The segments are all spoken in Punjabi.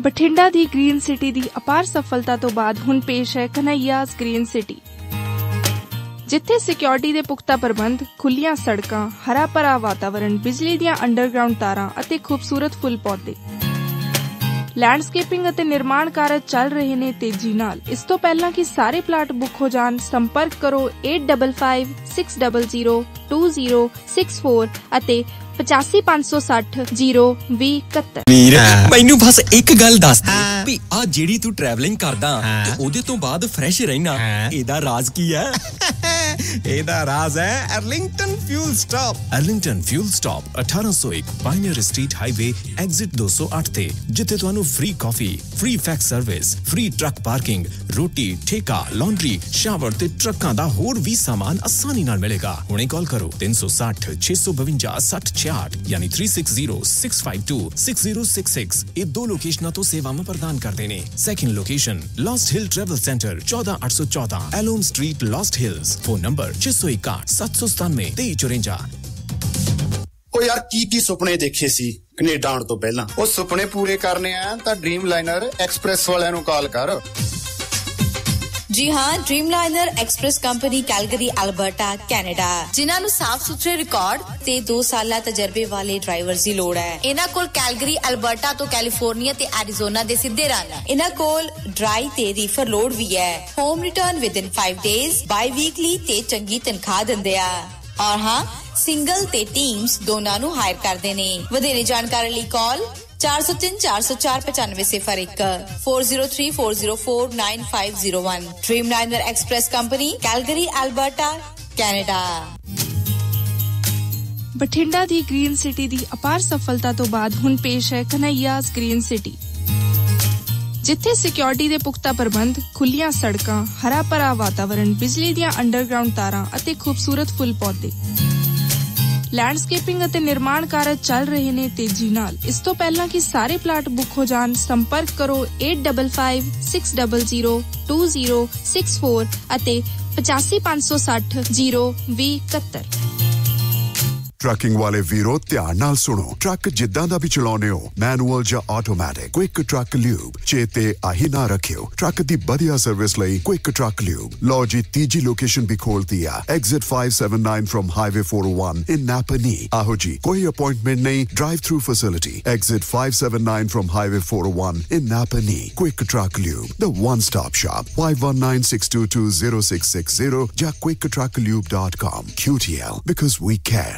ਬਠਿੰਡਾ ਦੀ ਗ੍ਰੀਨ ਸਿਟੀ ਦੀ ਅਪਾਰ ਸਫਲਤਾ ਤੋਂ ਬਾਅਦ ਹੁਣ ਪੇਸ਼ ਹੈ ਕਨ੍ਹਈਆਜ਼ ਗ੍ਰੀਨ ਸਿਟੀ, ਜਿੱਥੇ ਸਿਕਿਉਰਿਟੀ ਦੇ ਪੁਖਤਾ ਪ੍ਰਬੰਧ, ਖੁੱਲੀਆਂ ਸੜਕਾਂ, ਹਰਾ ਭਰਾ ਵਾਤਾਵਰਣ, ਬਿਜਲੀ ਦੀਆਂ ਅੰਡਰਗਰਾਉਂਡ ਤਾਰਾਂ ਅਤੇ ਖੂਬਸੂਰਤ ਫੁੱਲ ਪੌਦੇ। ਲੈਂਡਸਕੇਪਿੰਗ ਅਤੇ ਨਿਰਮਾਣ ਕਾਰਜ ਚੱਲ ਰਹੇ ਨੇ ਤੇਜ਼ੀ ਨਾਲ। ਇਸ ਤੋਂ ਪਹਿਲਾਂ ਕਿ ਸਾਰੇ ਪਲਾਟ ਬੁੱਕ ਹੋ ਜਾਣ, ਸੰਪਰਕ ਕਰੋ 8556002064 ਅਤੇ 8556002071। ਮੈਨੂੰ ਬਸ ਇੱਕ ਗੱਲ ਦੱਸ ਦੇ ਵੀ ਆ ਜਿਹੜੀ ਤੂੰ ਟਰੈਵਲਿੰਗ ਕਰਦਾ ਤੇ ਉਹਦੇ ਤੋਂ ਬਾਅਦ ਫਰੈਸ਼ ਰਹਿਣਾ, ਇਹਦਾ ਰਾਜ਼ ਕੀ ਹੈ? ਇਹਦਾ ਰਾਜ਼ ਹੈ Arlington fuel stop. Arlington fuel stop 1801 pioneer street highway exit 208 ਤੇ, ਜਿੱਥੇ ਤੁਹਾਨੂੰ ਫ੍ਰੀ ਕਾਫੀ, free fax service, free truck parking, ਰੋਟੀ, ਠੇਕਾ, ਲਾਂਡਰੀ, ਸ਼ਾਵਰ ਤੇ ਟਰੱਕਾਂ ਦਾ ਹੋਰ ਵੀ ਸਾਮਾਨ ਆਸਾਨੀ ਨਾਲ ਮਿਲੇਗਾ। ਹੁਣੇ ਕਾਲ ਕਰੋ 360 652 6066 ਯਾਨੀ 3606526066। ਇਹ ਦੋ ਲੋਕੇਸ਼ਨਾਂ ਤੋਂ ਸੇਵਾਵਾਂ ਪ੍ਰਦਾਨ ਕਰਦੇ ਨੇ। Second location Lost Hill travel centre 14814 Elm street, Lost Hills. Phone number 661 797 2354। ਉਹ ਯਾਰ ਕੀ ਸੁਪਨੇ ਦੇਖੇ ਸੀ ਕੈਨੇਡਾ ਆਉਣ ਤੋਂ ਪਹਿਲਾਂ? ਉਹ ਸੁਪਨੇ ਪੂਰੇ ਕਰਨੇ ਆ ਤਾਂ ਡ੍ਰੀਮ ਲਾਈਨਰ ਐਕਸਪ੍ਰੈਸ ਵਾਲਿਆਂ ਨੂੰ ਕਾਲ ਕਰ। जी हाँ, Dreamliner express company Calgary Alberta Canada, जिन्हां नूं साफ सुथरे रिकॉर्ड ते 2 साला तजर्बे वाले ड्राइवर्स दी लोड़ है। इन्हां कोल कैलगरी अल्बर्टा तो कैलिफोर्निया ते एरिजोना दे सिद्धे रन। इन्हां कोल ड्राई ते रीफर लोड भी है। Home return with in 5 days, by weekly ते चंगी तनख्वाह दिंदे आ। और हाँ, सिंगल ते टीम्स दोनां नूं हायर करदे ने। वधेरे जानकारी लई call 403 404 9501 403 404 9501। Dreamliner express company Calgary Alberta Canada. Bathinda ਦੀ ਗ੍ਰੀਨ ਸਿਟੀ ਦੀ ਅਪਾਰ ਸਫਲਤਾ ਤੋਂ ਬਾਅਦ ਹੁਣ ਪੇਸ਼ ਹੈ ਕਨ੍ਹਈਆਜ਼ ਗ੍ਰੀਨ ਸਿਟੀ, ਜਿੱਥੇ ਸਿਕਿਉਰਿਟੀ ਦੇ ਪੁਖਤਾ ਪ੍ਰਬੰਧ, ਖੁੱਲੀਆਂ ਸੜਕਾਂ, ਹਰਾ ਭਰਾ ਵਾਤਾਵਰਣ, ਬਿਜਲੀ ਦੀਆਂ ਅੰਡਰਗਰਾਉਂਡ ਤਾਰਾਂ ਅਤੇ ਖੂਬਸੂਰਤ ਫੁੱਲ ਪੌਦੇ। ਲੈਂਡਸਕੇਪਿੰਗ ਅਤੇ ਨਿਰਮਾਣ ਕਾਰਜ ਚੱਲ ਰਹੇ ਨੇ ਤੇਜ਼ੀ ਨਾਲ। ਇਸ ਤੋਂ ਪਹਿਲਾਂ ਕਿ ਸਾਰੇ ਪਲਾਟ ਬੁੱਕ ਹੋ ਜਾਣ, ਸੰਪਰਕ ਕਰੋ 8556002064 ਅਤੇ 8556002071। ਟਰੱਕਿੰਗ ਵਾਲੇ ਵੀਰੋ ਧਿਆਨ ਨਾਲ ਸੁਣੋ। ਟਰੱਕ ਜਿੱਦਾਂ ਦਾ ਵੀ ਚਲਾਉਣੇ ਹੋ, ਮੈਨੂਅਲ ਜਾਂ ਆਟੋਮੈਟਿਕ, ਕੁਇਕ ਟਰੱਕ ਲਿਊਬ ਚੇਤੇ ਆਹੀ ਨਾ ਰੱਖਿਓ। ਟਰੱਕ ਦੀ ਵਧੀਆ ਸਰਵਿਸ ਲਈ ਕੁਇਕ ਟਰੱਕ ਲਿਊਬ। ਲਓ ਜੀ, ਤੀਜੀ ਲੋਕੇਸ਼ਨ ਵੀ ਖੋਲਤੀ ਆ, ਐਗਜ਼ਿਟ 579 ਫਰਮ ਹਾਈਵੇ 401 ਇਨ ਨਾਪਨੀ। ਆਹੋ ਜੀ, ਕੋਈ ਅਪਾਇੰਟਮੈਂਟ ਨਹੀਂ, drive through facility. Exit 579 firm highway 401 in ਨਾਪਨੀ। Quick truck lube, the one stop shop. 5196220660 ਜਾਂ quicktrucklube.com। QTL, because we care।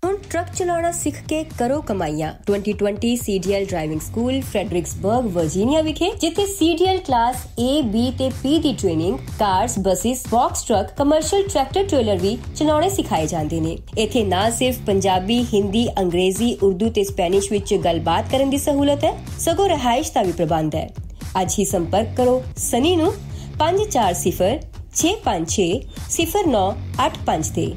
ਹੁਣ ਟਰੱਕ ਚਲਾਉਣਾ ਸਿੱਖ ਕੇ ਕਰੋ ਕਮਾਈਆਂ। 2020 CDL ਡਰਾਈਵਿੰਗ ਸਕੂਲ ਫਰੈਡਰਿਕਸਬਰਗ ਵਰਜੀਨੀਆ ਵਿਖੇ, ਜਿੱਥੇ CDL ਕਲਾਸ A, B ਤੇ P ਦੀ training, cars, buses, box truck, commercial tractor trailer ਵੀ ਚਲਾਉਣੇ ਸਿਖਾਏ ਜਾਂਦੇ ਨੇ। ਇੱਥੇ ਨਾ ਸਿਰਫ ਪੰਜਾਬੀ, ਹਿੰਦੀ, ਅੰਗਰੇਜ਼ੀ, ਉਰਦੂ ਤੇ ਸਪੈਨਿਸ਼ ਵਿੱਚ ਗੱਲਬਾਤ ਕਰਨ ਦੀ ਸਹੂਲਤ ਹੈ, ਸਗੋਂ ਰਿਹਾਇਸ਼ ਦਾ ਵੀ ਪ੍ਰਬੰਧ ਹੈ। ਅੱਜ ਹੀ ਸੰਪਰਕ ਕਰੋ ਸਨੀ ਨੂੰ 5406560985 ਤੇ।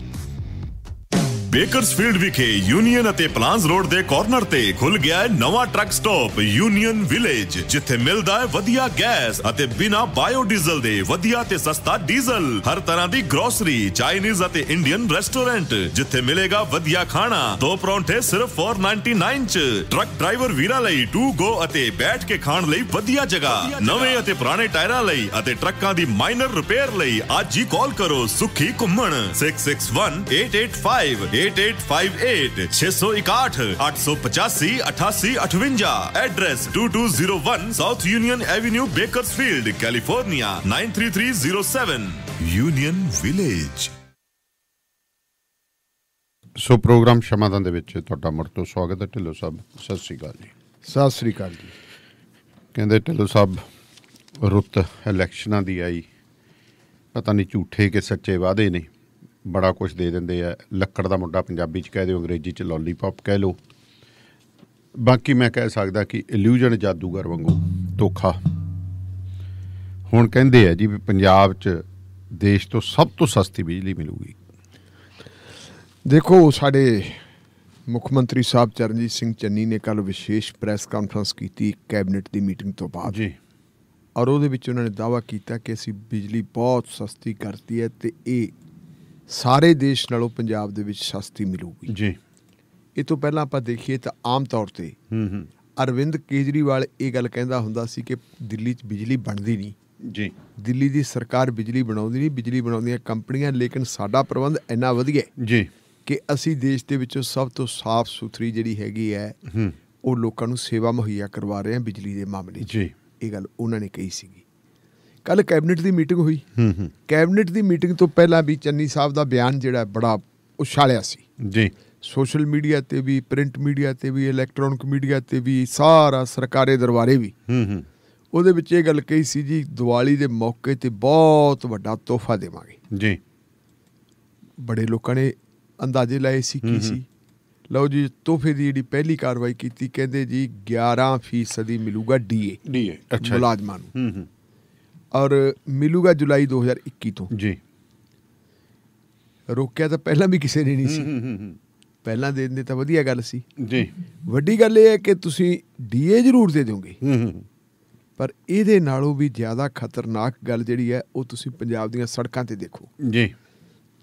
ਬੇਕਰਸਫੀਲਡ ਵਿਖੇ ਯੂਨੀਅਨ ਅਤੇ ਪਲਾਨਸ ਰੋਡ ਦੇ ਕਾਰਨਰ ਤੇ ਖੁੱਲ ਗਿਆ ਹੈ ਨਵਾਂ ਟਰੱਕ ਸਟਾਪ ਯੂਨੀਅਨ ਵਿਲੇਜ, ਜਿੱਥੇ ਮਿਲਦਾ ਹੈ ਵਧੀਆ ਗੈਸ ਅਤੇ ਬਿਨਾ ਬਾਇਓਡੀਜ਼ਲ ਦੇ ਵਧੀਆ ਤੇ ਸਸਤਾ ਡੀਜ਼ਲ। ਹਰ ਤਰ੍ਹਾਂ ਦੀ ਗਰੋਸਰੀ, ਚਾਈਨੀਜ਼ ਅਤੇ ਇੰਡੀਅਨ ਰੈਸਟੋਰੈਂਟ, ਜਿੱਥੇ ਮਿਲੇਗਾ ਵਧੀਆ ਖਾਣਾ। 2 ਪਰੌਂਠੇ ਸਿਰਫ 499 ਚ। ਟਰੱਕ ਡਰਾਈਵਰ ਵੀਰਾਂ ਲਈ ਟੂ ਗੋ ਅਤੇ ਬੈਠ ਕੇ ਖਾਣ ਲਈ ਵਧੀਆ ਜਗ੍ਹਾ। ਨਵੇਂ ਅਤੇ ਪੁਰਾਣੇ ਟਾਇਰਾਂ ਲਈ ਅਤੇ ਟਰੱਕਾਂ ਦੀ ਮਾਈਨਰ ਰਿਪੇਅਰ ਲਈ ਅੱਜ ਹੀ ਕਾਲ ਕਰੋ ਸੁਖੀ ਘੁੰਮਣ 661-885 8858 661 885 8858। Address 2201 south union avenue, Bakersfield, California 93307। Union village. So programme ਸ਼ਮਾਦਾਨ ਦੇ ਵਿੱਚ ਤੁਹਾਡਾ ਮੁੜ ਤੋਂ ਸਵਾਗਤ ਹੈ। ਢਿੱਲੋਂ ਸਾਹਿਬ ਸਤਿ ਸ਼੍ਰੀ ਅਕਾਲ ਜੀ। ਸਤਿ ਸ਼੍ਰੀ ਅਕਾਲ ਜੀ। ਕਹਿੰਦੇ ਢਿੱਲੋਂ ਸਾਹਿਬ ਰੁੱਤ ਇਲੈਕਸ਼ਨਾਂ ਦੀ ਆਈ, ਪਤਾ ਨਹੀਂ ਝੂਠੇ ਕਿ ਸੱਚੇ ਵਾਅਦੇ ਨੇ, ਬੜਾ ਕੁਛ ਦੇ ਦਿੰਦੇ ਆ। ਲੱਕੜ ਦਾ ਮੁੰਡਾ ਪੰਜਾਬੀ 'ਚ ਕਹਿ ਦਿਓ, ਅੰਗਰੇਜ਼ੀ 'ਚ ਲੋਲੀਪੌਪ ਕਹਿ ਲਓ। ਬਾਕੀ ਮੈਂ ਕਹਿ ਸਕਦਾ ਕਿ ਇਲੂਜਨ ਜਾਦੂਗਰ ਵਾਂਗੂ ਧੋਖਾ। ਹੁਣ ਕਹਿੰਦੇ ਆ ਜੀ ਵੀ ਪੰਜਾਬ 'ਚ ਦੇਸ਼ ਤੋਂ ਸਭ ਤੋਂ ਸਸਤੀ ਬਿਜਲੀ ਮਿਲੂਗੀ। ਦੇਖੋ, ਸਾਡੇ ਮੁੱਖ ਮੰਤਰੀ ਸਾਹਿਬ ਚਰਨਜੀਤ ਸਿੰਘ ਚੰਨੀ ਨੇ ਕੱਲ੍ਹ ਵਿਸ਼ੇਸ਼ ਪ੍ਰੈਸ ਕਾਨਫਰੰਸ ਕੀਤੀ ਕੈਬਨਿਟ ਦੀ ਮੀਟਿੰਗ ਤੋਂ ਬਾਅਦ ਜੀ, ਔਰ ਉਹਦੇ ਵਿੱਚ ਉਹਨਾਂ ਨੇ ਦਾਅਵਾ ਕੀਤਾ ਕਿ ਅਸੀਂ ਬਿਜਲੀ ਬਹੁਤ ਸਸਤੀ ਕਰਤੀ ਹੈ ਅਤੇ ਇਹ ਸਾਰੇ ਦੇਸ਼ ਨਾਲੋਂ ਪੰਜਾਬ ਦੇ ਵਿੱਚ ਸਸਤੀ ਮਿਲੂਗੀ ਜੀ। ਇਹ ਤੋਂ ਪਹਿਲਾਂ ਆਪਾਂ ਦੇਖੀਏ ਤਾਂ ਆਮ ਤੌਰ 'ਤੇ ਅਰਵਿੰਦ ਕੇਜਰੀਵਾਲ ਇਹ ਗੱਲ ਕਹਿੰਦਾ ਹੁੰਦਾ ਸੀ ਕਿ ਦਿੱਲੀ 'ਚ ਬਿਜਲੀ ਬਣਦੀ ਨਹੀਂ ਜੀ, ਦਿੱਲੀ ਦੀ ਸਰਕਾਰ ਬਿਜਲੀ ਬਣਾਉਂਦੀ ਨਹੀਂ, ਬਿਜਲੀ ਬਣਾਉਂਦੀਆਂ ਕੰਪਨੀਆਂ, ਲੇਕਿਨ ਸਾਡਾ ਪ੍ਰਬੰਧ ਇੰਨਾ ਵਧੀਆ ਜੀ ਕਿ ਅਸੀਂ ਦੇਸ਼ ਦੇ ਵਿੱਚੋਂ ਸਭ ਤੋਂ ਸਾਫ਼ ਸੁਥਰੀ ਜਿਹੜੀ ਹੈਗੀ ਹੈ ਉਹ ਲੋਕਾਂ ਨੂੰ ਸੇਵਾ ਮੁਹੱਈਆ ਕਰਵਾ ਰਹੇ ਹਾਂ ਬਿਜਲੀ ਦੇ ਮਾਮਲੇ 'ਚ ਜੀ। ਇਹ ਗੱਲ ਉਹਨਾਂ ਨੇ ਕਹੀ ਸੀਗੀ। ਕੱਲ੍ਹ ਕੈਬਨਿਟ ਦੀ ਮੀਟਿੰਗ ਹੋਈ। ਕੈਬਨਿਟ ਦੀ ਮੀਟਿੰਗ ਤੋਂ ਪਹਿਲਾਂ ਵੀ ਚੰਨੀ ਸਾਹਿਬ ਦਾ ਬਿਆਨ ਜਿਹੜਾ ਬੜਾ ਉਛਾਲਿਆ ਸੀ ਜੀ, ਸੋਸ਼ਲ ਮੀਡੀਆ 'ਤੇ ਵੀ, ਪ੍ਰਿੰਟ ਮੀਡੀਆ 'ਤੇ ਵੀ, ਇਲੈਕਟ੍ਰੋਨਿਕ ਮੀਡੀਆ 'ਤੇ ਵੀ, ਸਾਰਾ ਸਰਕਾਰੀ ਦਰਬਾਰੇ ਵੀ। ਉਹਦੇ ਵਿੱਚ ਇਹ ਗੱਲ ਕਹੀ ਸੀ ਜੀ, ਦੀਵਾਲੀ ਦੇ ਮੌਕੇ 'ਤੇ ਬਹੁਤ ਵੱਡਾ ਤੋਹਫਾ ਦੇਵਾਂਗੇ ਜੀ। ਬੜੇ ਲੋਕਾਂ ਨੇ ਅੰਦਾਜ਼ੇ ਲਾਏ ਸੀ ਕੀ ਸੀ। ਲਓ ਜੀ, ਤੋਹਫੇ ਦੀ ਜਿਹੜੀ ਪਹਿਲੀ ਕਾਰਵਾਈ ਕੀਤੀ, ਕਹਿੰਦੇ ਜੀ 11% ਮਿਲੂਗਾ ਡੀਏ ਮੁਲਾਜ਼ਮਾਂ ਨੂੰ, ਔਰ ਮਿਲੂਗਾ ਜੁਲਾਈ 2021 ਤੋਂ ਜੀ। ਰੋਕਿਆ ਤਾਂ ਪਹਿਲਾਂ ਵੀ ਕਿਸੇ ਨੇ ਨਹੀਂ ਸੀ, ਪਹਿਲਾਂ ਦੇ ਦਿੰਦੇ ਤਾਂ ਵਧੀਆ ਗੱਲ ਸੀ ਜੀ। ਵੱਡੀ ਗੱਲ ਇਹ ਹੈ ਕਿ ਤੁਸੀਂ ਡੀਏ ਜ਼ਰੂਰ ਦੇ ਦਿਓਗੇ, ਪਰ ਇਹਦੇ ਨਾਲੋਂ ਵੀ ਜ਼ਿਆਦਾ ਖਤਰਨਾਕ ਗੱਲ ਜਿਹੜੀ ਹੈ ਉਹ ਤੁਸੀਂ ਪੰਜਾਬ ਦੀਆਂ ਸੜਕਾਂ 'ਤੇ ਦੇਖੋ ਜੀ।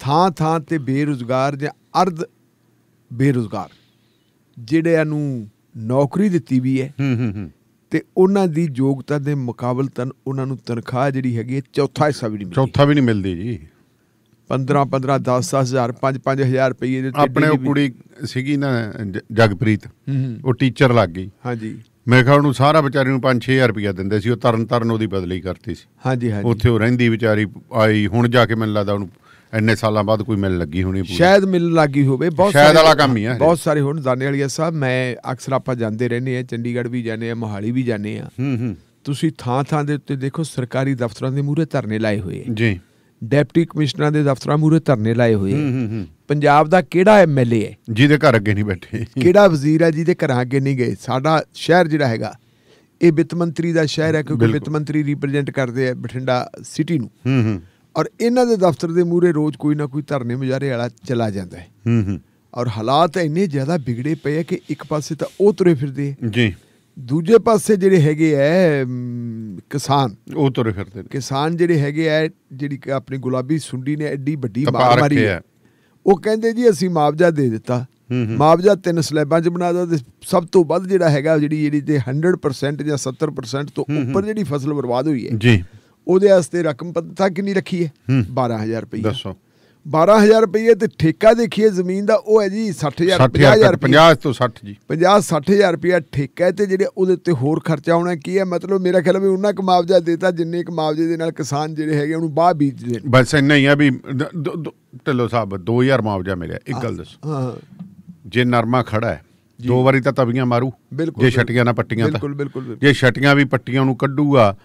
ਥਾਂ ਥਾਂ 'ਤੇ ਬੇਰੁਜ਼ਗਾਰ ਜਾਂ ਅਰਧ ਬੇਰੁਜ਼ਗਾਰ ਜਿਹੜਿਆਂ ਨੂੰ ਨੌਕਰੀ ਦਿੱਤੀ ਵੀ ਹੈ ਤੇ ਉਹਨਾਂ ਦੀ ਯੋਗਤਾ ਦੇ ਮੁਕਾਬਲਤਨ ਉਹਨਾਂ ਨੂੰ ਤਨਖਾਹ ਜਿਹੜੀ ਹੈਗੀ ਹੈ ਚੌਥਾ ਹਿੱਸਾ ਵੀ ਨਹੀਂ ਮਿਲਦੀ ਜੀ। 15-15, 10-10 ਹਜ਼ਾਰ, 5-5 ਹਜ਼ਾਰ ਰੁਪਈਏ ਦੇ। ਆਪਣੇ ਉਹ ਕੁੜੀ ਸੀਗੀ ਨਾ ਜਗਪ੍ਰੀਤ, ਉਹ ਟੀਚਰ ਲੱਗ ਗਈ। ਹਾਂਜੀ, ਮੇਰੇ ਖਿਆਲ ਉਹਨੂੰ ਸਾਰਾ ਵਿਚਾਰੀ ਨੂੰ 5-6 ਹਜ਼ਾਰ ਰੁਪਇਆ ਦਿੰਦੇ ਸੀ। ਉਹ ਤਰਨ ਉਹਦੀ ਬਦਲੀ ਕਰਤੀ ਸੀ। ਹਾਂਜੀ, ਉੱਥੇ ਉਹ ਰਹਿੰਦੀ ਵਿਚਾਰੀ ਆਈ, ਹੁਣ ਜਾ ਕੇ ਮੈਨੂੰ ਲੱਗਦਾ ਉਹਨੂੰ ਇੰਨੇ ਸਾਲਾਂ ਬਾਅਦ ਕੋਈ ਮਿਲਣ ਲੱਗੀ ਹੋਣੀ, ਸ਼ਾਇਦ ਮਿਲਣ ਲੱਗੀ ਹੋਵੇ। ਬਹੁਤ ਸ਼ਾਇਦ ਵਾਲਾ ਕੰਮ ਹੀ ਆ। ਬਹੁਤ ਸਾਰੇ ਹੁਣ ਦਾਨੇ ਵਾਲੀਆ ਸਾਹਿਬ, ਮੈਂ ਅਕਸਰ ਆਪਾਂ ਜਾਂਦੇ ਰਹਿੰਦੇ ਹਾਂ, ਚੰਡੀਗੜ੍ਹ ਵੀ ਜਾਂਦੇ ਹਾਂ, ਮੋਹਾਲੀ ਵੀ ਜਾਂਦੇ ਹਾਂ। ਤੁਸੀਂ ਥਾਂ ਥਾਂ ਦੇ ਉੱਤੇ ਦੇਖੋ ਸਰਕਾਰੀ ਦਫ਼ਤਰਾਂ ਦੇ ਮੂਹਰੇ ਧਰਨੇ ਲਾਏ ਹੋਏ ਜੀ, ਡਿਪਟੀ ਕਮਿਸ਼ਨਰਾਂ ਦੇ ਦਫ਼ਤਰਾਂ ਮੂਹਰੇ ਧਰਨੇ ਲਾਏ ਹੋਏ। ਪੰਜਾਬ ਦਾ ਕਿਹੜਾ MLA ਹੈ ਜਿਹਦੇ ਘਰ ਅੱਗੇ ਨਹੀਂ ਬੈਠੇ? ਕਿਹੜਾ ਵਜ਼ੀਰ ਹੈ ਜਿਹਦੇ ਘਰਾਂ ਅੱਗੇ ਨਹੀਂ ਗਏ? ਸਾਡਾ ਸ਼ਹਿਰ ਜਿਹੜਾ ਹੈਗਾ ਇਹ ਵਿੱਤ ਮੰਤਰੀ ਦਾ ਸ਼ਹਿਰ ਹੈ, ਕਿਉਂਕਿ ਵਿੱਤ ਮੰਤਰੀ ਰਿਪਰੈਜ਼ੈਂਟ ਕਰਦੇ ਆ ਬਠਿੰਡਾ ਸਿਟੀ ਨੂੰ, ਔਰ ਇਹਨਾਂ ਦੇ ਦਫ਼ਤਰ ਦੇ ਮੂਹਰੇ ਰੋਜ਼ ਕੋਈ ਨਾ ਕੋਈ ਧਰਨੇ ਮੁਜ਼ਾਹਰੇ ਵਾਲਾ ਚਲਾ ਜਾਂਦਾ ਹੈ। ਔਰ ਹਾਲਾਤ ਇੰਨੇ ਜ਼ਿਆਦਾ ਵਿਗੜੇ ਪਏ ਆ ਕਿ ਇੱਕ ਪਾਸੇ ਤਾਂ ਉਹ ਤੁਰੇ ਫਿਰਦੇ ਜੀ, ਦੂਜੇ ਪਾਸੇ ਜਿਹੜੇ ਹੈਗੇ ਹੈ ਕਿਸਾਨ, ਉਹ ਤੁਰੇ ਫਿਰਦੇ। ਕਿਸਾਨ ਜਿਹੜੇ ਹੈਗੇ ਹੈ, ਜਿਹੜੀ ਆਪਣੀ ਗੁਲਾਬੀ ਸੁੰਡੀ ਨੇ ਐਡੀ ਵੱਡੀ ਮਾਰ ਮਾਰੀ ਹੈ, ਉਹ ਕਹਿੰਦੇ ਜੀ ਅਸੀਂ ਮੁਆਵਜ਼ਾ ਦੇ ਦਿੱਤਾ। ਮੁਆਵਜ਼ਾ 3 ਸਲੈਬਾਂ 'ਚ ਬਣਾ ਦਿਓ, ਸਭ ਤੋਂ ਵੱਧ ਜਿਹੜਾ ਹੈਗਾ ਜਿਹੜੀ ਤੇ 100% ਜਾਂ 70% ਤੋਂ ਉੱਪਰ ਜਿਹੜੀ ਫਸਲ ਬਰਬਾਦ ਹੋਈ ਹੈ ਜੀ, ਉਹਦੇ ਵਾਸਤੇ ਰਕਮ ਪਤਾ ਕਿੰਨੀ ਰੱਖੀ ਹੈ? 12,000 ਰੁਪਏ। ਦੱਸੋ, 12,000 ਰੁਪਏ ਤੇ ਠੇਕਾ ਦੇਖੀਏ ਜ਼ਮੀਨ ਦਾ, ਉਹ ਹੈ ਜੀ 60,000 50,000 50 ਤੋਂ 60 ਜੀ, 50-60,000 ਰੁਪਇਆ ਠੇਕਾ। ਤੇ ਜਿਹੜੇ ਉਹਦੇ ਉੱਤੇ ਹੋਰ ਖਰਚਾ ਆਉਣਾ ਕੀ ਹੈ? ਮਤਲਬ ਮੇਰਾ ਖਿਆਲ ਵੀ ਉਹਨਾਂ ਕੁ ਮੁਆਵਜ਼ਾ ਦੇਤਾ ਜਿੰਨੇ ਕੁ ਮੁਆਵਜ਼ੇ ਦੇ ਨਾਲ ਕਿਸਾਨ ਜਿਹੜੇ ਹੈਗੇ ਉਹਨੂੰ ਬਾਹ ਬੀਜਦੇ। ਬਸ ਇੰਨਾ ਹੀ ਆ ਵੀ ਢਿੱਲੋਂ ਸਾਹਿਬ 2,000 ਮੁਆਵਜ਼ਾ ਮਿਲਿਆ। ਇੱਕ ਗੱਲ ਦੱਸੋ, ਹਾਂ, ਜੇ ਨਰਮਾ ਖੜਾ ਹੈ 2 ਵਾਰੀ ਤਾਂ ਤਵੀਆਂ ਮਾਰੂ, ਜੇ ਛਟੀਆਂ ਨਾ ਪੱਟੀਆਂ ਤਾਂ ਬਿਲਕੁਲ, ਜੇ ਛਟੀਆਂ ਵੀ ਪੱਟੀਆਂ ਨੂੰ ਕੱਢੂਗਾ।